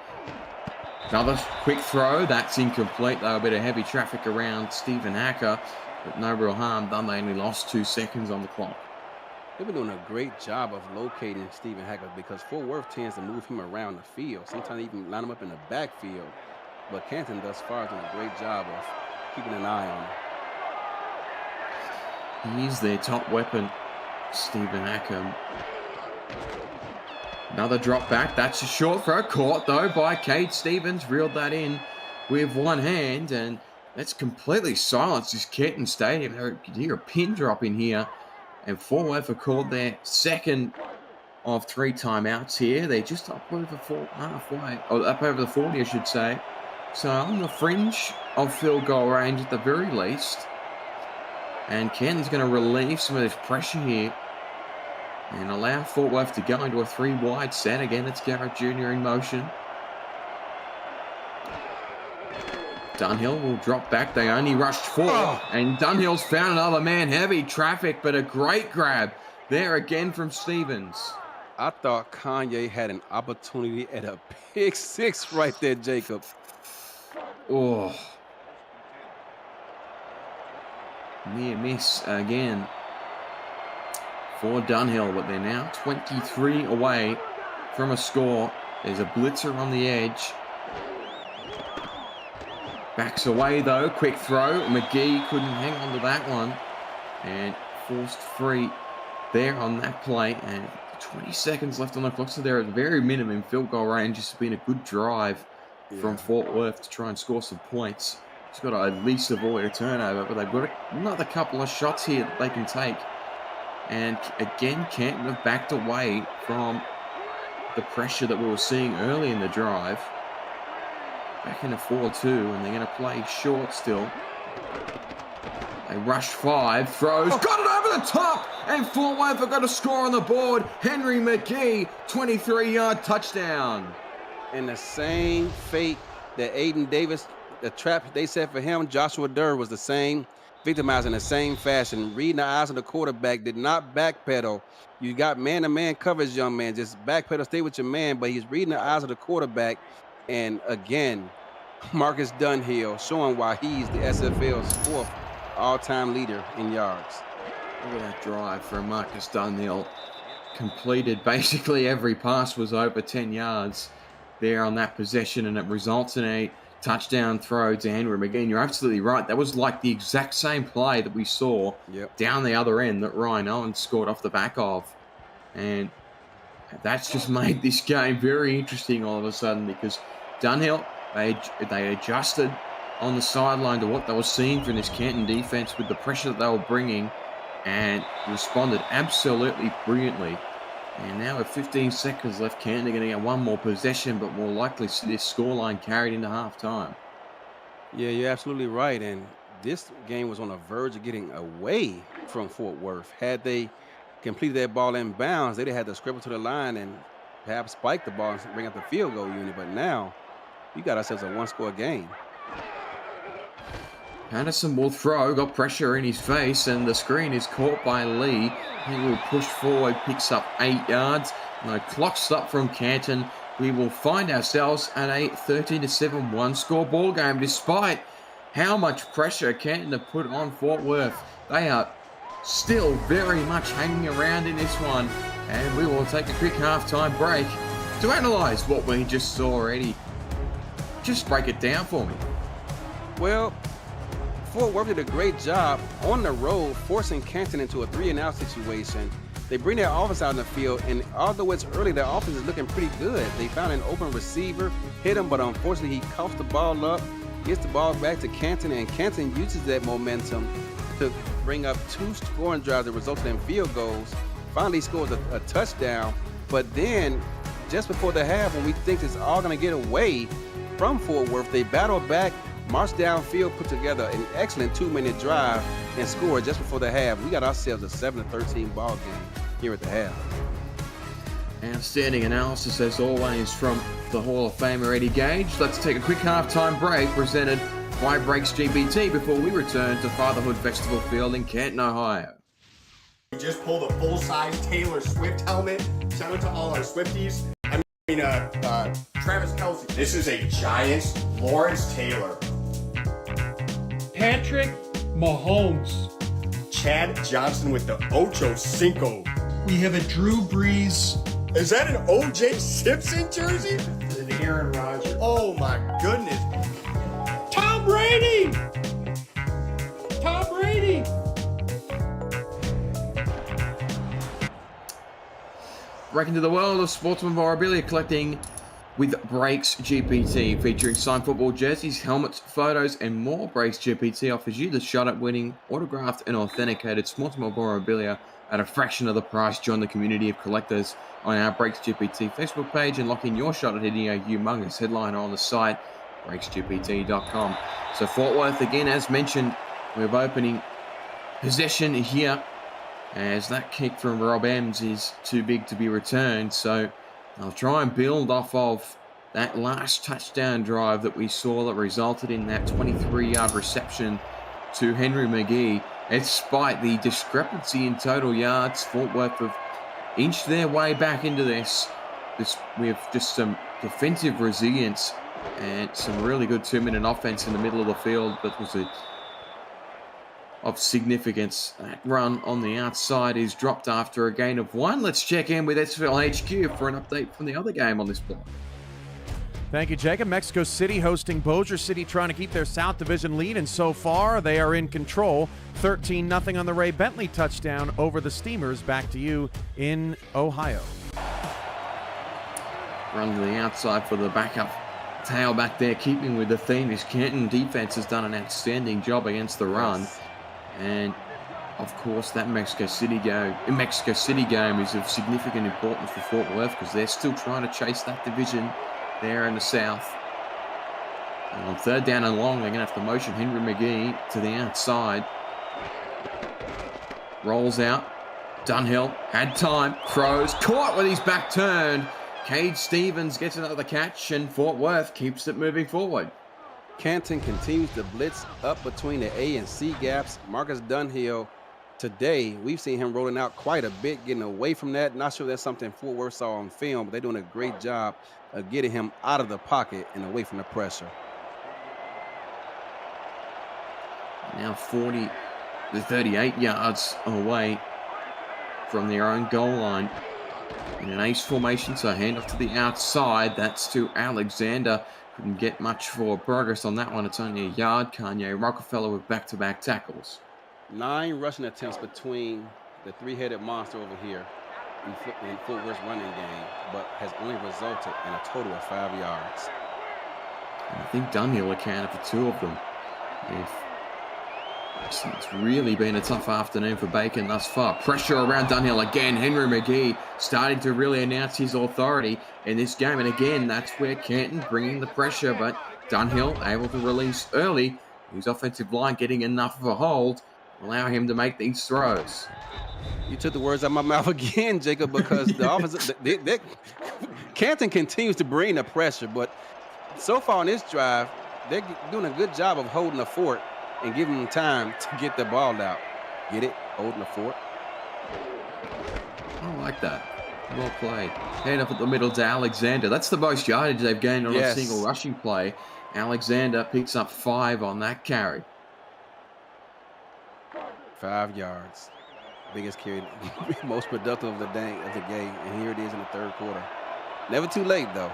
Another quick throw. That's incomplete, though. A bit of heavy traffic around Stephen Hacker, but no real harm done. They only lost 2 seconds on the clock. They've been doing a great job of locating Stephen Hacker because Fort Worth tends to move him around the field. Sometimes even line him up in the backfield. But Canton thus far has done a great job of keeping an eye on him. He's their top weapon, Stephen Ackham. Another drop back. That's a short throw. Caught, though, by Kate Stevens. Reeled that in with one hand. And that's completely silenced this Canton Stadium. You could hear a pin drop in here. And Fort Worth are called their second of 3 timeouts here. They're just up over halfway. Or up over the 40, I should say. So on the fringe of field goal range at the very least. And Canton's going to relieve some of this pressure here and allow Fort Worth to go into a 3-wide set. Again, it's Garrett Jr. in motion. Dunhill will drop back. They only rushed 4. And Dunhill's found another man. Heavy traffic, but a great grab there again from Stevens. I thought Kanye had an opportunity at a pick 6 right there, Jacob. Oh. Near miss again for Dunhill, but they're now 23 away from a score. There's a blitzer on the edge. Backs away though, quick throw. McGee couldn't hang on to that one and forced free there on that play. And 20 seconds left on the clock, so they're at the very minimum field goal range. This has been a good drive from Fort Worth to try and score some points. It's got to at least avoid a turnover, but they've got another couple of shots here that they can take. And again, Canton have backed away from the pressure that we were seeing early in the drive. Back in a 4-2, and they're going to play short still. They rush 5, throws, got it over the top, and Fort Worth have got a score on the board. Henry McGee, 23-yard touchdown. And the same fate that Aiden Davis, the trap they set for him, Joshua Durr was the same, victimized in the same fashion. Reading the eyes of the quarterback, did not backpedal. You got man-to-man coverage, young man. Just backpedal, stay with your man, but he's reading the eyes of the quarterback. And again, Marcus Dunhill showing why he's the SFL's 4th all-time leader in yards. Look at that drive from Marcus Dunhill. Completed basically every pass was over 10 yards there on that possession, and it results in a touchdown throw to Henry McGee. You're absolutely right. That was like the exact same play that we saw down the other end that Ryan Owens scored off the back of. And that's just made this game very interesting all of a sudden, because Dunhill, they adjusted on the sideline to what they were seeing from this Canton defense with the pressure that they were bringing, and responded absolutely brilliantly. And now with 15 seconds left, Canton are going to get one more possession, but more likely see this scoreline carried into halftime. Yeah, you're absolutely right. And this game was on the verge of getting away from Fort Worth. Had they completed that ball in bounds, they'd have had to scribble to the line and perhaps spike the ball and bring up the field goal unit. But now, we got ourselves a 1-score game. Patterson will throw, got pressure in his face, and the screen is caught by Lee. He will push forward, picks up 8 yards. No clock stop from Canton. We will find ourselves at a 13-7 one-score ball game, despite how much pressure Canton have put on Fort Worth. They are still very much hanging around in this one, and we will take a quick halftime break to analyze what we just saw already. Just break it down for me. Well, Fort Worth did a great job on the road, forcing Canton into a 3-and-out situation. They bring their offense out in the field, and although it's early, their offense is looking pretty good. They found an open receiver, hit him, but unfortunately he coughs the ball up, gets the ball back to Canton, and Canton uses that momentum to bring up 2 scoring drives that resulted in field goals. Finally scores a touchdown, but then just before the half, when we think it's all going to get away from Fort Worth, they battle back, march downfield, put together an excellent 2-minute drive, and score just before the half. We got ourselves a 7-13 ball game here at the half. Outstanding analysis as always from the Hall of Famer Eddie Gage. Let's take a quick halftime break presented by Breaks GBT before we return to Fatherhood Festival Field in Canton, Ohio. We just pulled a full-size Taylor Swift helmet. Shout out to all our Swifties. Travis Kelce. This is a Giants Lawrence Taylor. Patrick Mahomes. Chad Johnson with the Ocho Cinco. We have a Drew Brees. Is that an O.J. Simpson jersey? An Aaron Rodgers. Oh my goodness. Tom Brady! Tom Brady! break into the world of sportsman memorabilia collecting with Breaks GPT, featuring signed football jerseys, helmets, photos, and more. Breaks GPT offers you the shot at winning autographed and authenticated sportsman memorabilia at a fraction of the price. Join the community of collectors on our Breaks GPT Facebook page and lock in your shot at hitting a humongous headliner on the site, breaksgpt.com. So Fort Worth, again, as mentioned, we're opening possession here, as that kick from Rob Ems is too big to be returned. So I'll try and build off of that last touchdown drive that we saw that resulted in that 23-yard reception to Henry McGee. Despite the discrepancy in total yards, Fort Worth have inched their way back into this with just some defensive resilience and some really good 2-minute offense in the middle of the field. That was of significance. That run on the outside is dropped after a gain of 1. Let's check in with SFL HQ for an update from the other game on this block. Thank you, Jacob. Mexico City hosting Bossier City, trying to keep their South Division lead, and so far they are in control. 13-0 on the Ray Bentley touchdown over the Steamers. Back to you in Ohio. Run to the outside for the backup tailback there, keeping with the theme. His Canton defense has done an outstanding job against the run. And of course, that Mexico City game is of significant importance for Fort Worth because they're still trying to chase that division there in the south. And on 3rd down and long, they're going to have to motion Henry McGee to the outside. Rolls out. Dunhill had time, throws, caught with his back turned. Cade Stevens gets another catch, and Fort Worth keeps it moving forward. Canton continues to blitz up between the A and C gaps. Marcus Dunhill, today, we've seen him rolling out quite a bit, getting away from that. Not sure that's something Fort Worth saw on film, but they're doing a great job of getting him out of the pocket and away from the pressure. Now 40 to 38 yards away from their own goal line. In an ace formation, so handoff to the outside. That's to Alexander. Couldn't get much for progress on that one. It's only a yard. Kanye Rockefeller with back-to-back tackles. 9 rushing attempts between the three-headed monster over here in Fort Worth's running game, but has only resulted in a total of 5 yards. And I think Dunhill accounted for 2 of them. It's really been a tough afternoon for Bacon thus far. Pressure around Dunhill again. Henry McGee starting to really announce his authority in this game. And again, that's where Canton bringing the pressure, but Dunhill able to release early. His offensive line getting enough of a hold, allow him to make these throws. You took the words out of my mouth again, Jacob, because the offensive Canton continues to bring the pressure, but so far on this drive, they're doing a good job of holding the fort and giving them time to get the ball out. Get it? Holding the fort. I like that. Well played. Hand up at the middle to Alexander. That's the most yardage they've gained on a single rushing play. Alexander picks up 5 on that carry. 5 yards. Biggest carry, most productive of the game, and here it is in the 3rd quarter. Never too late, though.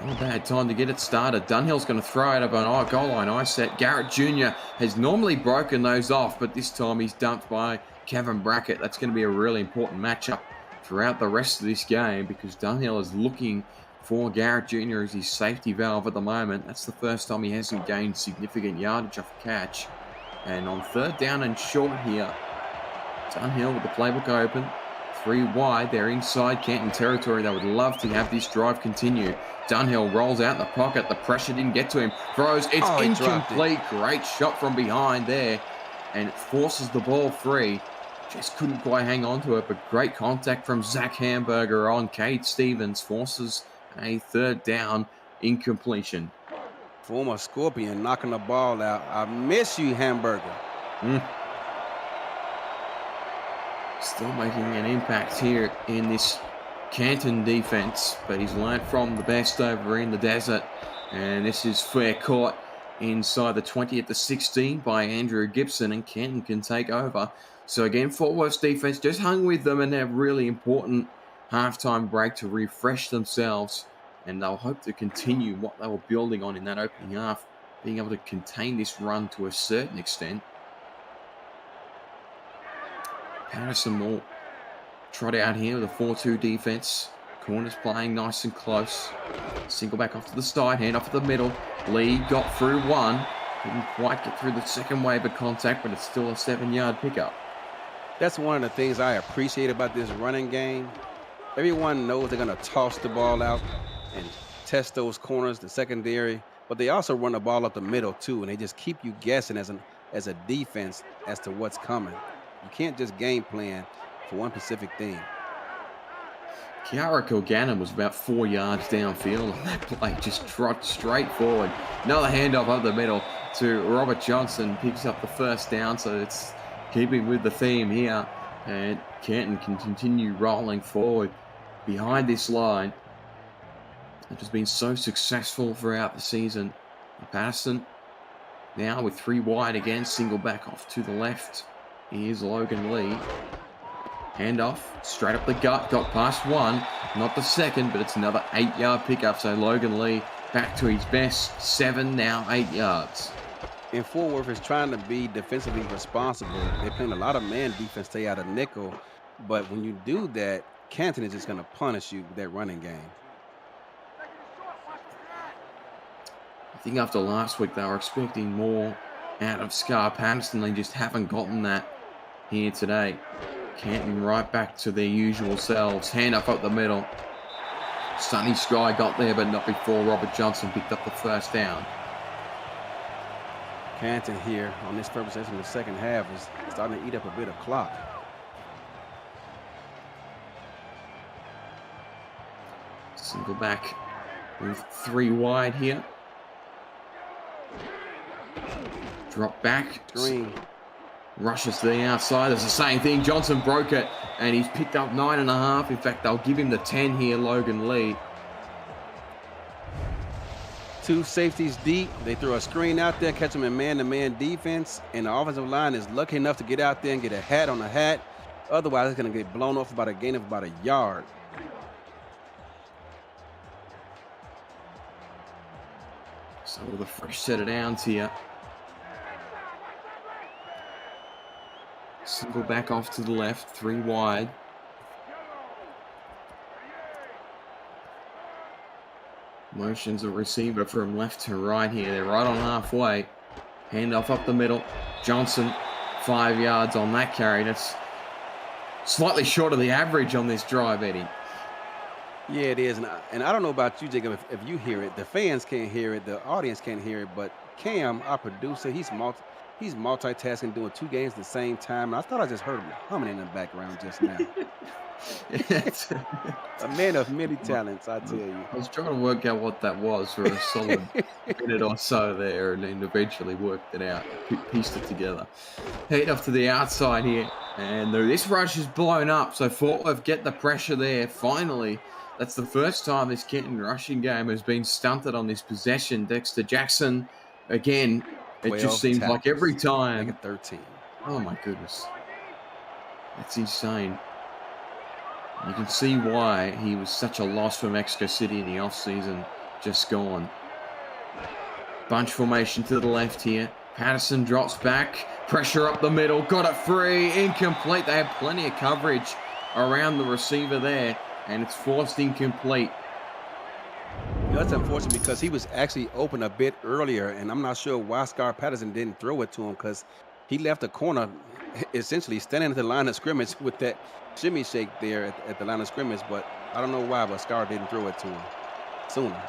Not bad time to get it started. Dunhill's going to throw it up on our goal line eye set. Garrett Jr. has normally broken those off, but this time he's dumped by Kevin Brackett. That's going to be a really important matchup throughout the rest of this game because Dunhill is looking for Garrett Jr. as his safety valve at the moment. That's the first time he hasn't gained significant yardage off a catch. And on 3rd down and short here, Dunhill with the playbook open. 3 wide, they're inside Canton territory. They would love to have this drive continue. Dunhill rolls out in the pocket. The pressure didn't get to him. Throws, it's incomplete. Great shot from behind there. And it forces the ball free. Just couldn't quite hang on to it, but great contact from Zach Hamburger on Cade Stevens. Forces a 3rd down incompletion. Former Scorpion knocking the ball out. I miss you, Hamburger. Still making an impact here in this Canton defense, but he's learned from the best over in the desert. And this is fair caught inside the 20 at the 16 by Andrew Gibson, and Canton can take over. So again, Fort Worth's defense just hung with them and a really important halftime break to refresh themselves. And they'll hope to continue what they were building on in that opening half, being able to contain this run to a certain extent. Patterson will trot out here with a 4-2 defense. Corners playing nice and close. Single back off to the side, hand off to the middle. Lee got through one. Couldn't quite get through the second wave of contact, but it's still a 7-yard pickup. That's one of the things I appreciate about this running game. Everyone knows they're going to toss the ball out and test those corners, the secondary, but they also run the ball up the middle too, and they just keep you guessing as a defense as to what's coming. You can't just game plan for one specific thing. Kiara Kilgannon was about 4 yards downfield on that play, just trot straight forward. Another handoff up the middle to Robert Johnson, picks up the first down, so it's keeping with the theme here. And Canton can continue rolling forward behind this line. It has been so successful throughout the season. Patterson now with 3 wide again, single back off to the left. Here's Logan Lee. Handoff, straight up the gut, got past one, not the second, but it's another 8-yard pickup. So Logan Lee back to his best, 7, now 8 yards. And Fort Worth is trying to be defensively responsible. They're playing a lot of man defense, stay out of nickel. But when you do that, Canton is just going to punish you with that running game. I think after last week, they were expecting more out of Scar Patterson. They just haven't gotten that here today. Canton right back to their usual selves. Hand up the middle. Sunny Sky got there, but not before Robert Johnson picked up the first down. Canton here on this first possession in the second half is starting to eat up a bit of clock. Single back with 3 wide here. Drop back. Green. Rushes to the outside. It's the same thing. Johnson broke it, and he's picked up 9.5. In fact, they'll give him the 10 here, Logan Lee. 2 safeties deep. They throw a screen out there, catch them in man-to-man defense, and the offensive line is lucky enough to get out there and get a hat on a hat. Otherwise, it's going to get blown off about a gain of about a yard. So with a fresh set of downs here. Single back off to the left, 3 wide. Motions a receiver from left to right here. They're right on halfway. Handoff up the middle. Johnson, 5 yards on that carry. That's slightly short of the average on this drive, Eddie. Yeah, it is. And I don't know about you, Jacob, if you hear it. The fans can't hear it. The audience can't hear it. But Cam, our producer, he's multitasking, doing 2 games at the same time. And I thought I just heard him humming in the background just now. A man of many talents, I tell you. I was trying to work out what that was for a solid minute or so there, and then eventually worked it out, pieced it together. Head off to the outside here, and this rush is blown up, so Fort Worth get the pressure there. Finally, that's the first time this Canton rushing game has been stunted on this possession. Dexter Jackson, again, it just seems tackles. like every time. Like a 13. Oh my goodness. That's insane. You can see why he was such a loss for Mexico City in the offseason, just gone. Bunch formation to the left here. Patterson drops back, pressure up the middle, got it free, incomplete. They have plenty of coverage around the receiver there, and it's forced incomplete. You know, that's unfortunate because he was actually open a bit earlier, and I'm not sure why Scar Patterson didn't throw it to him, because he left the corner essentially standing at the line of scrimmage with that shimmy shake there at the line of scrimmage, but I don't know why, but Scar didn't throw it to him sooner.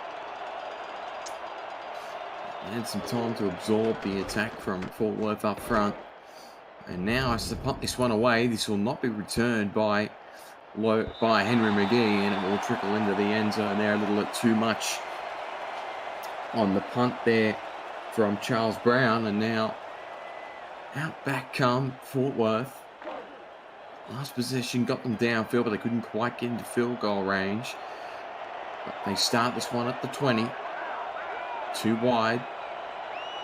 Had some time to absorb the attack from Fort Worth up front. And now as to punt this one away, this will not be returned by Henry McGee, and it will trickle into the end zone there a little bit too much on the punt there from Charles Brown. And now out back come Fort Worth. Last possession got them downfield, but they couldn't quite get into field goal range. But they start this one at the 20. 2 wide.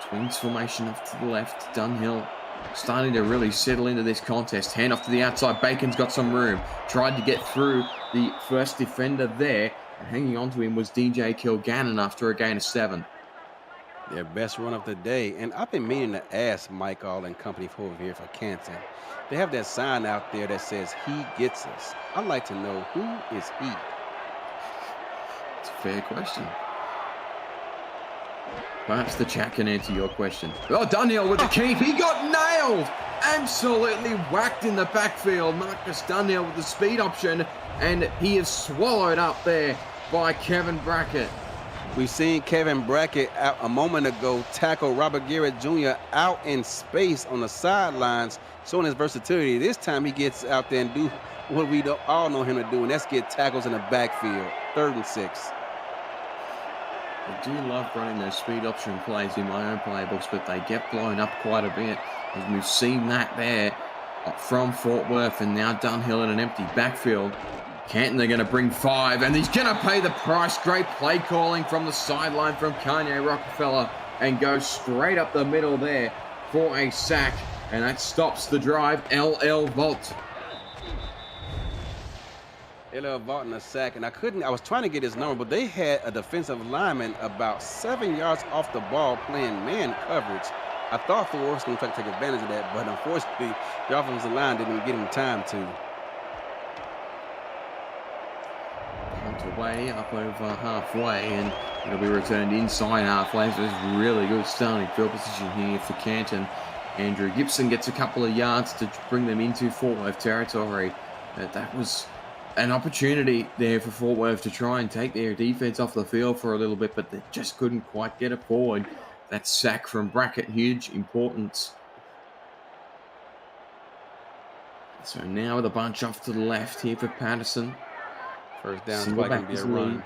Twins formation off to the left. Dunhill starting to really settle into this contest. Hand off to the outside. Bacon's got some room. Tried to get through the first defender there. And hanging on to him was DJ Kilgannon after a gain of 7. Their best run of the day. And I've been meaning to ask Michael and company over here for Canton. They have that sign out there that says he gets us. I'd like to know, who is he? It's a fair question. Perhaps the chat can answer your question. Oh, Dunhill with the keep. He got nailed. Absolutely whacked in the backfield. Marcus Dunhill with the speed option. And he is swallowed up there by Kevin Brackett. We've seen Kevin Brackett out a moment ago tackle Robert Garrett Jr. out in space on the sidelines, showing his versatility. This time he gets out there and do what we all know him to do, and that's get tackles in the backfield. 3rd and 6. I do love running those speed option plays in my own playbooks, but they get blown up quite a bit. And we've seen that there from Fort Worth, and now Dunhill in an empty backfield. Canton, they're going to bring 5, and he's going to pay the price. Great play calling from the sideline from Kanye Rockefeller, and goes straight up the middle there for a sack, and that stops the drive. LL Vault. LL Vault in a sack, and I was trying to get his number, but they had a defensive lineman about 7 yards off the ball playing man coverage. I thought Fort Worth was going to try to take advantage of that, but unfortunately, the offensive line didn't get him time to. Away up over halfway, and it'll be returned inside halfway. So it's really good starting field position here for Canton. Andrew Gibson gets a couple of yards to bring them into Fort Worth territory. That was an opportunity there for Fort Worth to try and take their defense off the field for a little bit, but they just couldn't quite get it forward. That sack from Brackett, huge importance. So now with a bunch off to the left here for Patterson. First down, it's going to be a run.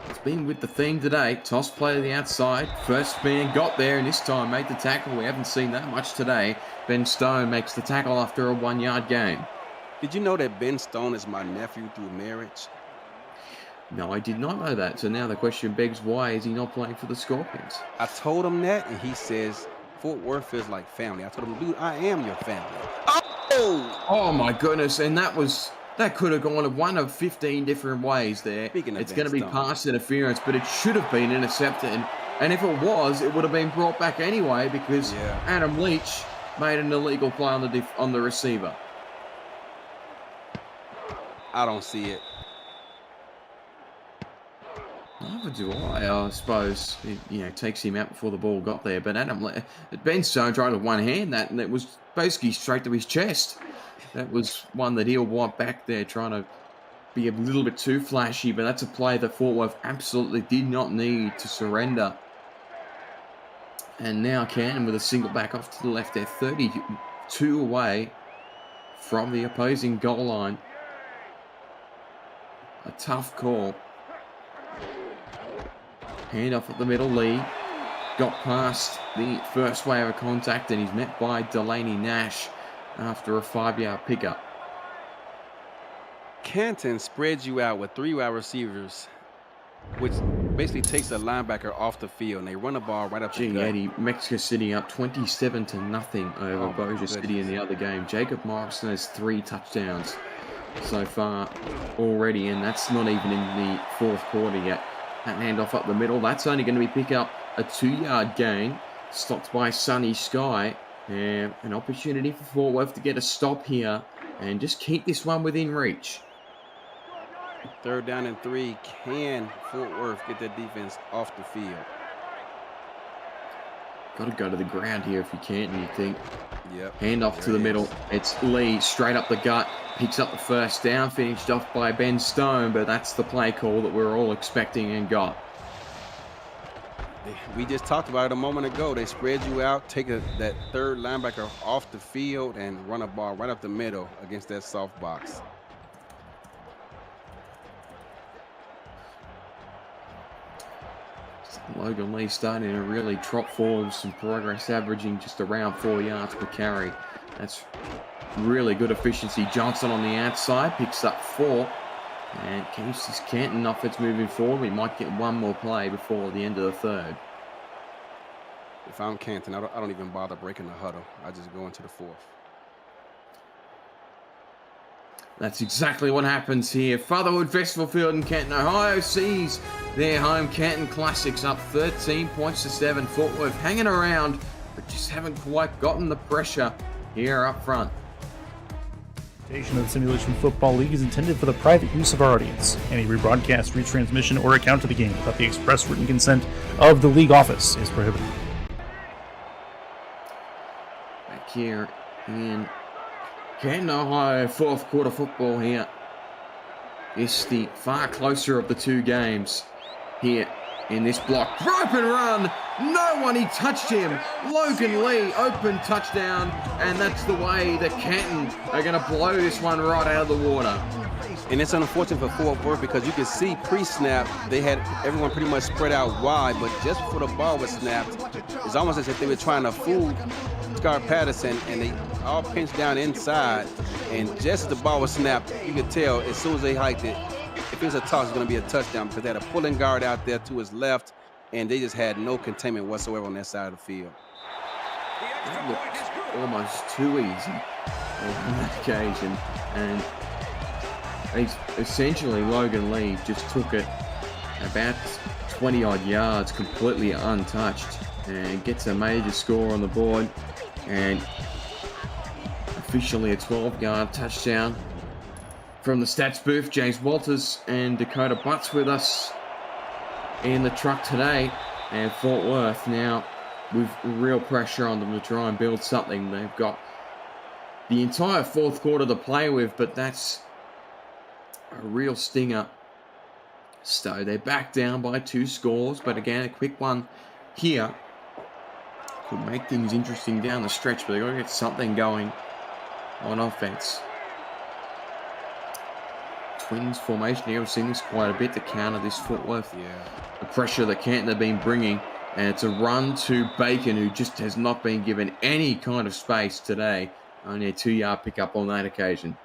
It's been with the theme today. Toss play to the outside. First man got there, and this time made the tackle. We haven't seen that much today. Ben Stone makes the tackle after a 1-yard gain. Did you know that Ben Stone is my nephew through marriage? No, I did not know that. So now the question begs, why is he not playing for the Scorpions? I told him that, and he says, Fort Worth feels like family. I told him, dude, I am your family. Oh my goodness, and that could have gone one of 15 different ways there. It's going to be pass interference, but it should have been intercepted. And if it was, it would have been brought back anyway because Adam Leach made an illegal play on the receiver. I don't see it. Neither do I suppose. It takes him out before the ball got there. But Ben Stone tried with one hand that, and it was basically straight to his chest. That was one that he'll wipe back there, trying to be a little bit too flashy. But that's a play that Fort Worth absolutely did not need to surrender. And now Canton with a single back off to the left there, 32 away from the opposing goal line. A tough call. Hand off at the middle. Lee got past the first wave of contact, and he's met by Delaney Nash after a 5-yard pickup. Canton spreads you out with 3 wide receivers, which basically takes the linebacker off the field, and they run the ball right up the gut. Eddie, Mexico City up 27-0 over Bossier City in the other game. Jacob Morrison has 3 touchdowns so far already, and that's not even in the 4th quarter yet. That handoff up the middle, that's only going to be pick up a 2-yard gain, stopped by Sunny Sky. And an opportunity for Fort Worth to get a stop here and just keep this one within reach. 3rd down and 3. Can Fort Worth get their defense off the field? Got to go to the ground here if you can, and you think. Yep. Hand off to the middle. It's Lee straight up the gut. Picks up the first down, finished off by Ben Stone, but that's the play call that we're all expecting and got. We just talked about it a moment ago. They spread you out, take that 3rd linebacker off the field, and run a ball right up the middle against that soft box. Logan Lee starting to really trot forward, some progress, averaging just around 4 yards per carry. That's really good efficiency. Johnson on the outside picks up 4 and keeps his Canton offense moving forward. We might get one more play before the end of the 3rd. If I'm Canton, I don't even bother breaking the huddle. I just go into the 4th. That's exactly what happens here. Fatherhood Festival Field in Canton, Ohio sees their home Canton Classics up 13 points to 7. Fort Worth hanging around, but just haven't quite gotten the pressure here up front. Presentation of the Simulation Football League is intended for the private use of our audience. Any rebroadcast, retransmission, or account of the game without the express written consent of the league office is prohibited. Back here in Canton, Ohio, fourth quarter football here. It's the far closer of the two games here in this block. Rope and run! No one, he touched him. Logan Lee, open touchdown, and that's the way that Canton are going to blow this one right out of the water. And it's unfortunate for Fort Worth because you can see pre-snap, they had everyone pretty much spread out wide, but just before the ball was snapped, it's almost as if they were trying to fool Scar Patterson, and they all pinched down inside. And just as the ball was snapped, you could tell as soon as they hiked it, if it was a toss, it's going to be a touchdown because they had a pulling guard out there to his left, and they just had no containment whatsoever on that side of the field. That looked almost too easy on that occasion, and essentially Logan Lee just took it about 20-odd yards completely untouched and gets a major score on the board, and officially a 12-yard touchdown from the stats booth. James Walters and Dakota Butts with us in the truck today, and Fort Worth now with real pressure on them to try and build something. They've got the entire fourth quarter to play with, but that's a real stinger. So they're back down by 2 scores, but again, a quick one here could make things interesting down the stretch, but they've got to get something going on offense. Twins formation here, we've seen this quite a bit to counter this Fort Worth. The pressure that Canton have been bringing, and it's a run to Bacon, who just has not been given any kind of space today. Only a 2-yard pickup on that occasion.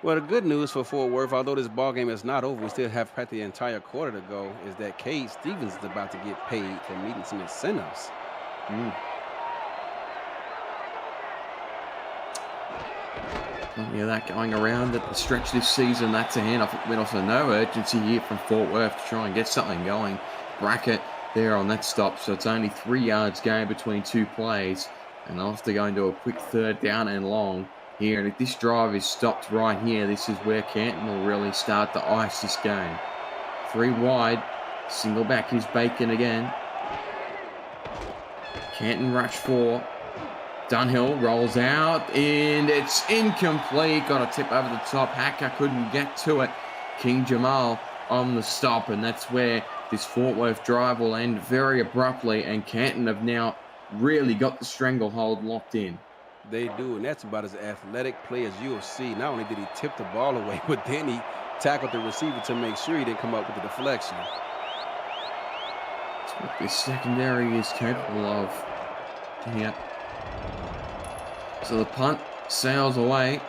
Well, the good news for Fort Worth, although this ball game is not over, we still have practically the entire quarter to go, is that Cade Stevens is about to get paid for meeting some incentives. Plenty of that going around at the stretch this season. That's a handoff at middle, so no urgency here from Fort Worth to try and get something going. Brackett there on that stop, so it's only 3 yards gain between 2 plays, and they'll have to go into a quick 3rd down and long here. And if this drive is stopped right here, this is where Canton will really start to ice this game. 3 wide, single back is Bacon again. Canton rush 4. Dunhill rolls out, and it's incomplete. Got a tip over the top. Hacker couldn't get to it. King Jamal on the stop, and that's where this Fort Worth drive will end very abruptly, and Canton have now really got the stranglehold locked in. They do, and that's about as athletic play as you'll see. Not only did he tip the ball away, but then he tackled the receiver to make sure he didn't come up with the deflection. That's what this secondary is capable of. Yeah. So the punt sails away,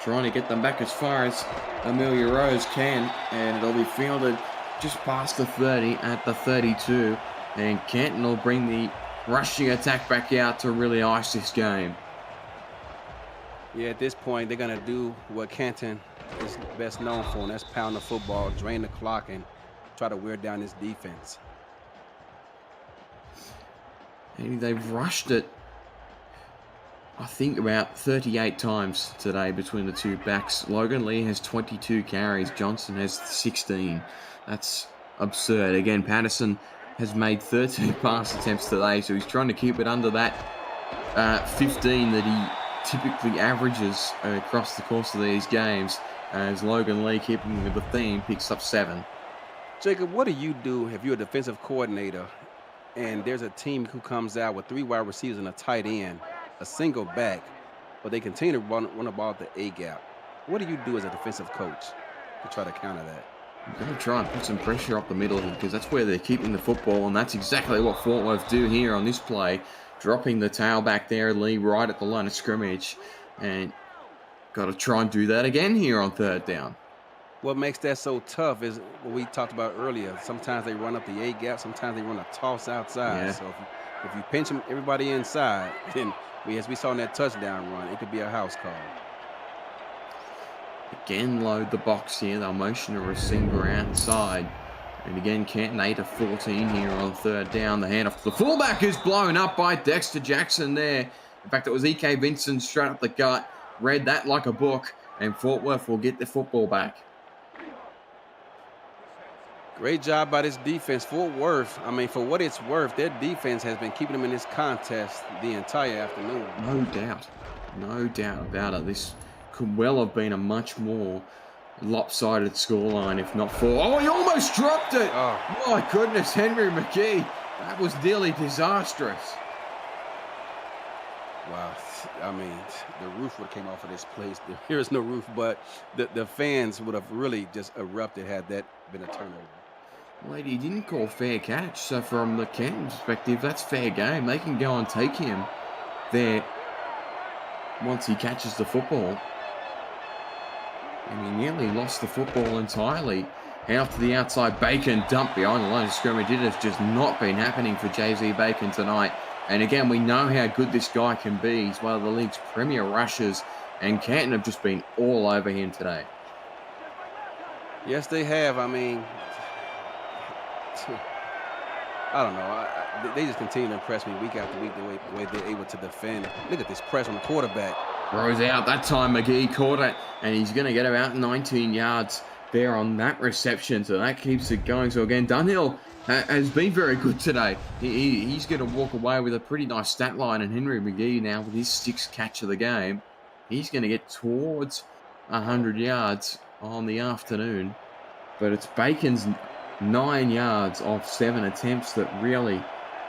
trying to get them back as far as Amelia Rose can, and it'll be fielded just past the 30 at the 32, and Canton will bring the rushing attack back out to really ice this game. Yeah, at this point, they're going to do what Canton is best known for, and that's pound the football, drain the clock, and try to wear down this defense. And they've rushed it, I think, about 38 times today between the two backs. Logan Lee has 22 carries. Johnson has 16. That's absurd. Again, Patterson has made 13 pass attempts today, so he's trying to keep it under that 15 that he typically averages across the course of these games, as Logan Lee, keeping with the theme, picks up 7. Jacob, what do you do if you're a defensive coordinator and there's a team who comes out with 3 wide receivers and a tight end, a single back, but they continue to run the ball at the A-gap? What do you do as a defensive coach to try to counter that? I'm going to try and put some pressure up the middle here, because that's where they're keeping the football, and that's exactly what Fort Worth do here on this play, dropping the tailback there, Lee right at the line of scrimmage, and got to try and do that again here on 3rd down. What makes that so tough is what we talked about earlier. Sometimes they run up the A-gap, sometimes they run a toss outside. Yeah. So if you pinch them, everybody inside, then as we saw in that touchdown run, it could be a house call. again load the box here. They'll motion a receiver outside. And again, Canton 8 of 14 here on third down. The handoff to the fullback is blown up by Dexter Jackson there. In fact, it was E.K. Vincent straight up the gut. Read that like a book. And Fort Worth will get the football back. Great job by this defense. Fort Worth, I mean, for what it's worth, their defense has been keeping them in this contest the entire afternoon. No doubt. No doubt about it. This could well have been a much more lopsided scoreline, if not for... Oh, he almost dropped it! Oh. My goodness, Henry McGee. That was nearly disastrous. Wow. I mean, the roof would have came off of this place. There is no roof, but the fans would have really just erupted had that been a turnover. Well, he didn't call fair catch, so from the Canton perspective, that's fair game. They can go and take him there once he catches the football. And he nearly lost the football entirely. Out to the outside, Bacon dumped behind the line of scrimmage. It has just not been happening for Jay-Z Bacon tonight. And again, we know how good this guy can be. He's one of the league's premier rushers, and Canton have just been all over him today. Yes, they have. I mean, I don't know. They just continue to impress me week after week, the way they're able to defend. Look at this press on the quarterback. Throws out that time. McGee caught it, and he's going to get about 19 yards there on that reception. So that keeps it going. So again, Dunhill has been very good today. He's going to walk away with a pretty nice stat line. And Henry McGee now with his 6th catch of the game, he's going to get towards 100 yards on the afternoon. But it's Bacon's 9 yards off 7 attempts that really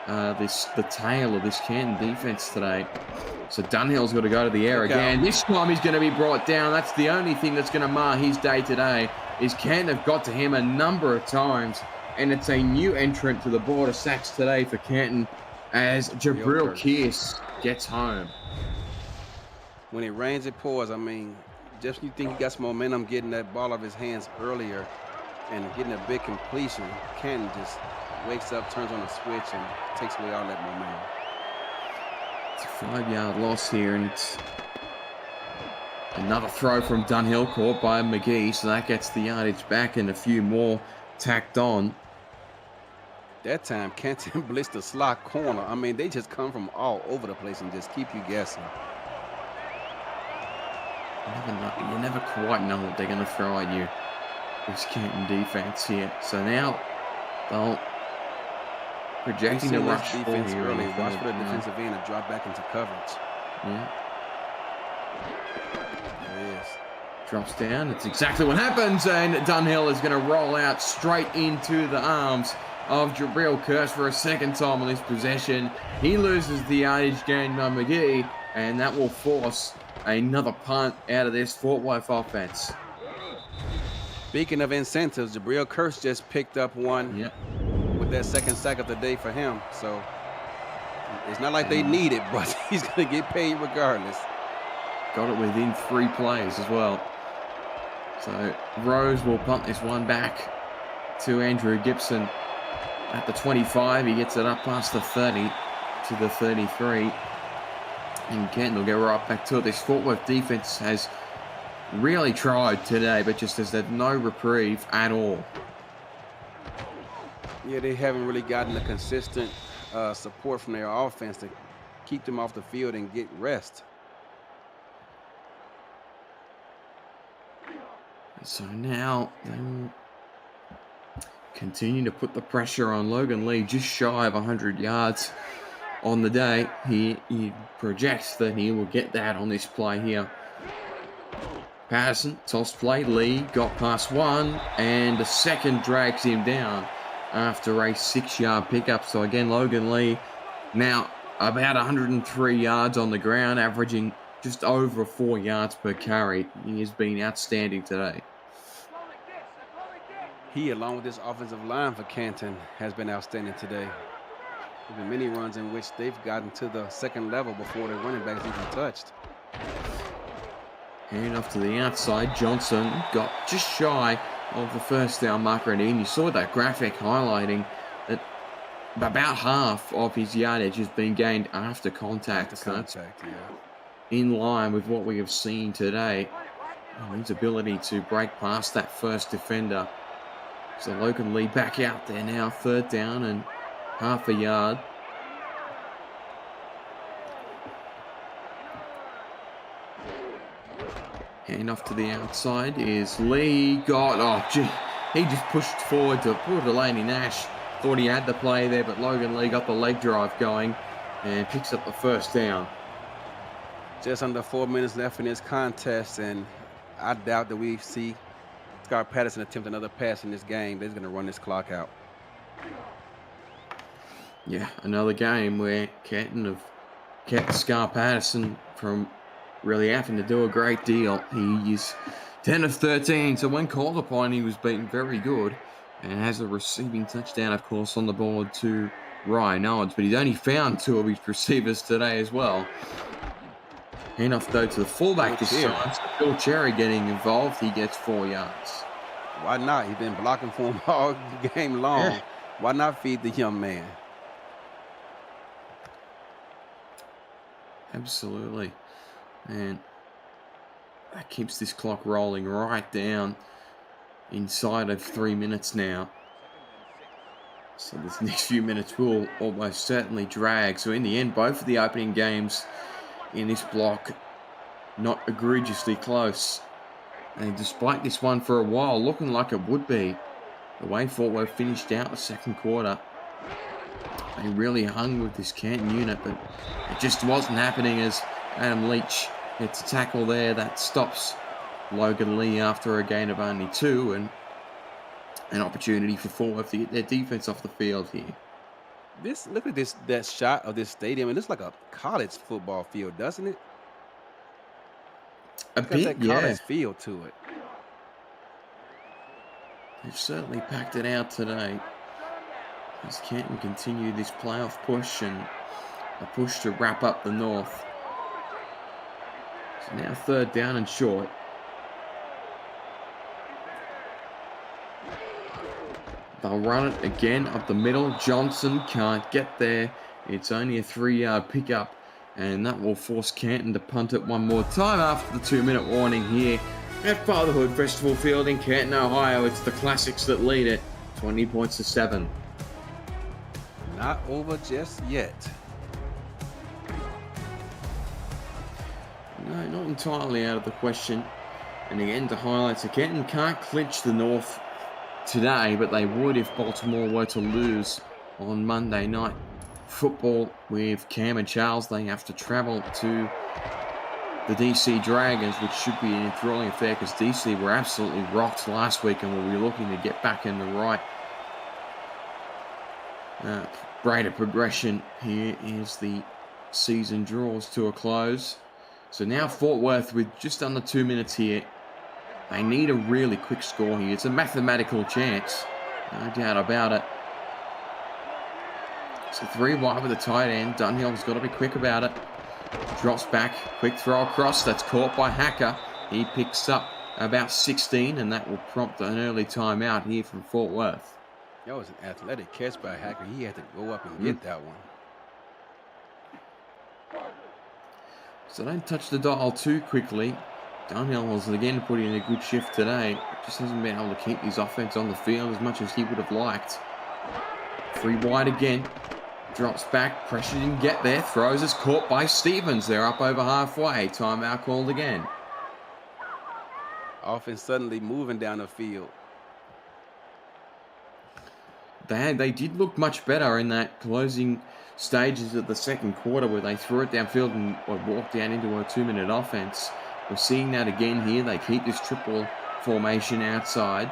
the tail of this Canton defense today. So Dunhill's got to go to the air again. This time he's going to be brought down. That's the only thing that's going to mar his day today, is Canton have got to him a number of times. And it's a new entrant to the board of sacks today for Canton as Jabril Kearse gets home. When it rains, it pours. I mean, just when you think he got some momentum getting that ball off his hands earlier and getting a big completion, Canton just wakes up, turns on a switch, and takes away all that momentum. It's a 5-yard loss here, and it's another throw from Dunhill caught by McGee, so that gets the yardage back and a few more tacked on. That time, Canton blitzed the slot corner. I mean, they just come from all over the place and just keep you guessing. You never quite know what they're going to throw at you. This Canton defense here. So now they'll projecting the rush defense here. Early. Watch for the defensive end to drop back into coverage. Yeah. There it is. Drops down. That's exactly what happens. And Dunhill is going to roll out straight into the arms of Jabril Kearse for a second time on this possession. He loses the yardage gain by McGee, and that will force another punt out of this Fort Worth offense. Speaking of incentives, Jabril Kearse just picked up one with that 2nd sack of the day for him. So it's not like they need it, but he's going to get paid regardless. Got it within 3 plays as well. So Rose will punt this one back to Andrew Gibson at the 25. He gets it up past the 30 to the 33. And Canton will go right back to it. This Fort Worth defense has really tried today, but just has had no reprieve at all. Yeah, they haven't really gotten the consistent support from their offense to keep them off the field and get rest. So now they will continue to put the pressure on Logan Lee, just shy of 100 yards on the day. He projects that he will get that on this play here. Patterson, toss play. Lee got past one, and the second drags him down after a 6-yard pickup. So again, Logan Lee now about 103 yards on the ground, averaging just over 4 yards per carry. He has been outstanding today. He, along with this offensive line for Canton, has been outstanding today. There have been many runs in which they've gotten to the 2nd level before their running backs even touched. Hand off to the outside. Johnson got just shy of the 1st down marker, and you saw that graphic highlighting that about half of his yardage has been gained after contact. Yeah. In line with what we have seen today And his ability to break past that first defender. So Logan Lee back out there now, 3rd down and half a yard. Hand off to the outside is Lee. He just pushed forward to poor Delaney Nash. Thought he had the play there, but Logan Lee got the leg drive going and picks up the 1st down. Just under 4 minutes left in this contest, and I doubt that we see Scott Patterson attempt another pass in this game. They're going to run this clock out. Yeah, another game where Canton have kept Scar Patterson from really having to do a great deal. He is 10 of 13, so when called upon, he was beaten very good and has a receiving touchdown, of course, on the board to Ryan Owens, but he's only found 2 of his receivers today as well. Hand off, though, to the fullback this time. So Phil Cherry getting involved. He gets 4 yards. Why not? He's been blocking for him all game long. Yeah. Why not feed the young man? Absolutely. And that keeps this clock rolling right down inside of 3 minutes now. So this next few minutes will almost certainly drag. So in the end, both of the opening games in this block not egregiously close. And despite this one for a while looking like it would be, the way Fort Worth finished out the 2nd quarter, they really hung with this Canton unit, but it just wasn't happening as Adam Leach gets a tackle there that stops Logan Lee after a gain of only 2, and an opportunity for Fort Worth to get their defense off the field here. Look at that shot of this stadium. It looks like a college football field, doesn't it? A It's got bit, that college yeah. feel to it. They've certainly packed it out today as Canton continue this playoff push and a push to wrap up the North. So now 3rd down and short. They'll run it again up the middle. Johnson can't get there. It's only a 3-yard pickup, and that will force Canton to punt it one more time after the 2-minute warning here at Fatherhood Festival Field in Canton, Ohio. It's the Classics that lead it, 20 points to 7. Not over just yet. No, not entirely out of the question. And again, to highlight, so Canton can't clinch the North today, but they would if Baltimore were to lose on Monday night football with Cam and Charles. They have to travel to the DC Dragons, which should be an enthralling affair because DC were absolutely rocked last week and will be looking to get back in the right rate of progression here as the season draws to a close. So now Fort Worth with just under 2 minutes here. They need a really quick score here. It's a mathematical chance, no doubt about it. So 3 wide with the tight end. Dunhill's got to be quick about it. Drops back, quick throw across. That's caught by Hacker. He picks up about 16, and that will prompt an early timeout here from Fort Worth. That was an athletic catch by Hacker. He had to go up and get that one. So don't touch the dial too quickly. Dunhill has again put in a good shift today. Just hasn't been able to keep his offense on the field as much as he would have liked. 3 wide again. Drops back. Pressure didn't get there. Throws is caught by Stevens. They're up over halfway. Timeout called again. Offense suddenly moving down the field. They did look much better in that closing stages of the 2nd quarter where they threw it downfield and walked down into a 2-minute offense. We're seeing that again here. They keep this triple formation outside.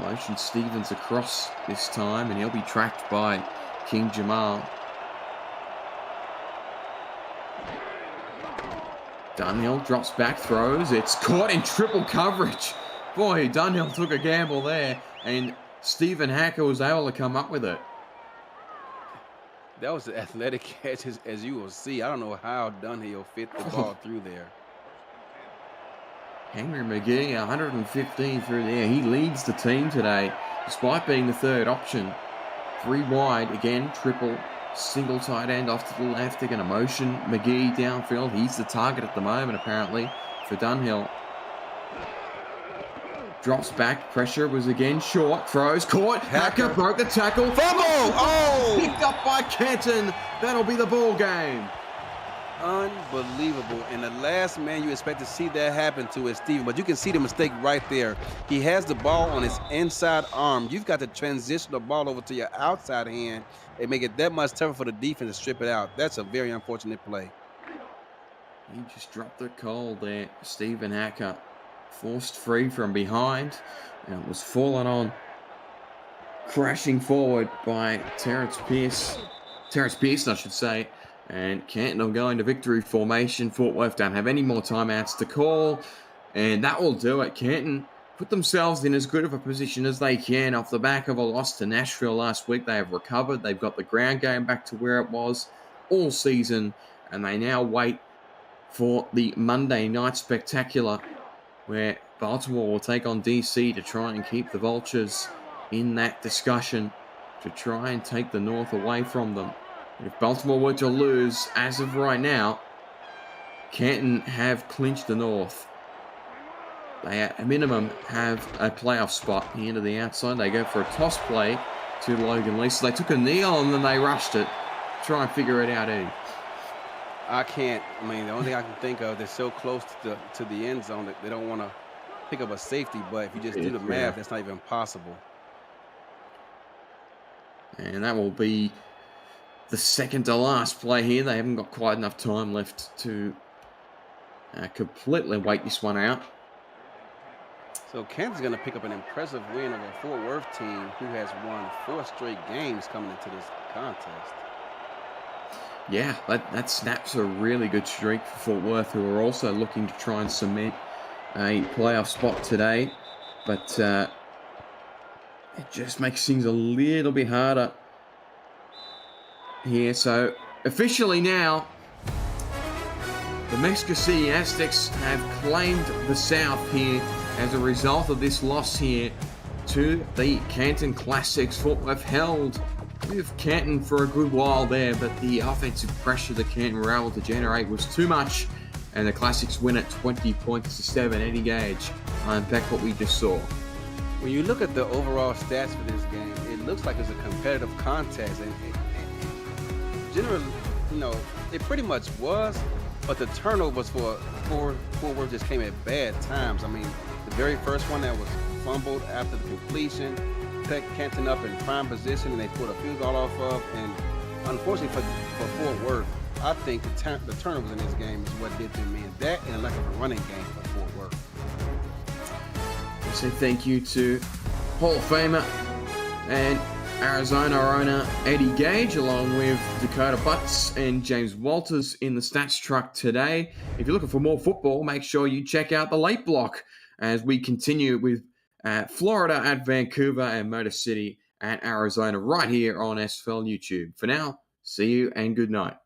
Motion Stevens across this time, and he'll be tracked by King Jamal. Dunhill drops back, throws. It's caught in triple coverage. Boy, Dunhill took a gamble there, and Stephen Hacker was able to come up with it. That was an athletic catch, as you will see. I don't know how Dunhill fit the ball through there. Henry McGee, 115 through there. He leads the team today, despite being the 3rd option. 3 wide, again, triple Single tight end off to the left. They're going to motion McGee downfield. He's the target at the moment, apparently, for Dunhill. Drops back. Pressure was again short. Throws. Caught. Hacker broke the tackle. Fumble! Oh! Picked up by Canton. That'll be the ball game. Unbelievable. And the last man you expect to see that happen to is Steven. But you can see the mistake right there. He has the ball on his inside arm. You've got to transition the ball over to your outside hand and make it that much tougher for the defense to strip it out. That's a very unfortunate play. He just dropped the call there. Stephen Hacker forced free from behind and was fallen on, crashing forward by Terrence Pearson, I should say. And Canton will go into victory formation. Fort Worth don't have any more timeouts to call, and that will do it. Canton put themselves in as good of a position as they can off the back of a loss to Nashville last week. They have recovered. They've got the ground game back to where it was all season, and they now wait for the Monday night spectacular, where Baltimore will take on DC to try and keep the Vultures in that discussion, to try and take the North away from them. If Baltimore were to lose, as of right now, Canton have clinched the North. They, at a minimum, have a playoff spot here to the outside. They go for a toss play to Logan Lee. So they took a kneel and then they rushed it. Try and figure it out, Eddie. The only thing I can think of, they're so close to the end zone that they don't want to pick up a safety. But if you just do the math, that's not even possible. And that will be the second to last play here. They haven't got quite enough time left to completely wait this one out. So Canton's going to pick up an impressive win over a Fort Worth team who has won 4 straight games coming into this contest. Yeah, that snaps a really good streak for Fort Worth, who are also looking to try and cement a playoff spot today. But it just makes things a little bit harder here. So officially now, the Mexico City Aztecs have claimed the South here as a result of this loss here to the Canton Classics. Fort Worth held with Canton for a good while there, but the offensive pressure that Canton were able to generate was too much, and the Classics win at 20 points to 7. Eddie Gage, unpack what we just saw. When you look at the overall stats for this game, it looks like it's a competitive contest, and generally, it pretty much was, but the turnovers for Fort Worth just came at bad times. I mean, the very first one that was fumbled after the completion, put Canton up in prime position, and they put a field goal off of. And unfortunately for Fort Worth, I think the turnovers in this game is what did to me. And that and a lack of a running game for Fort Worth. I say thank you to Hall of Famer and Arizona owner Eddie Gage, along with Dakota Butts and James Walters in the stats truck today. If you're looking for more football, make sure you check out the late block as we continue with Florida at Vancouver and Motor City at Arizona right here on SFL YouTube. For now, see you and good night.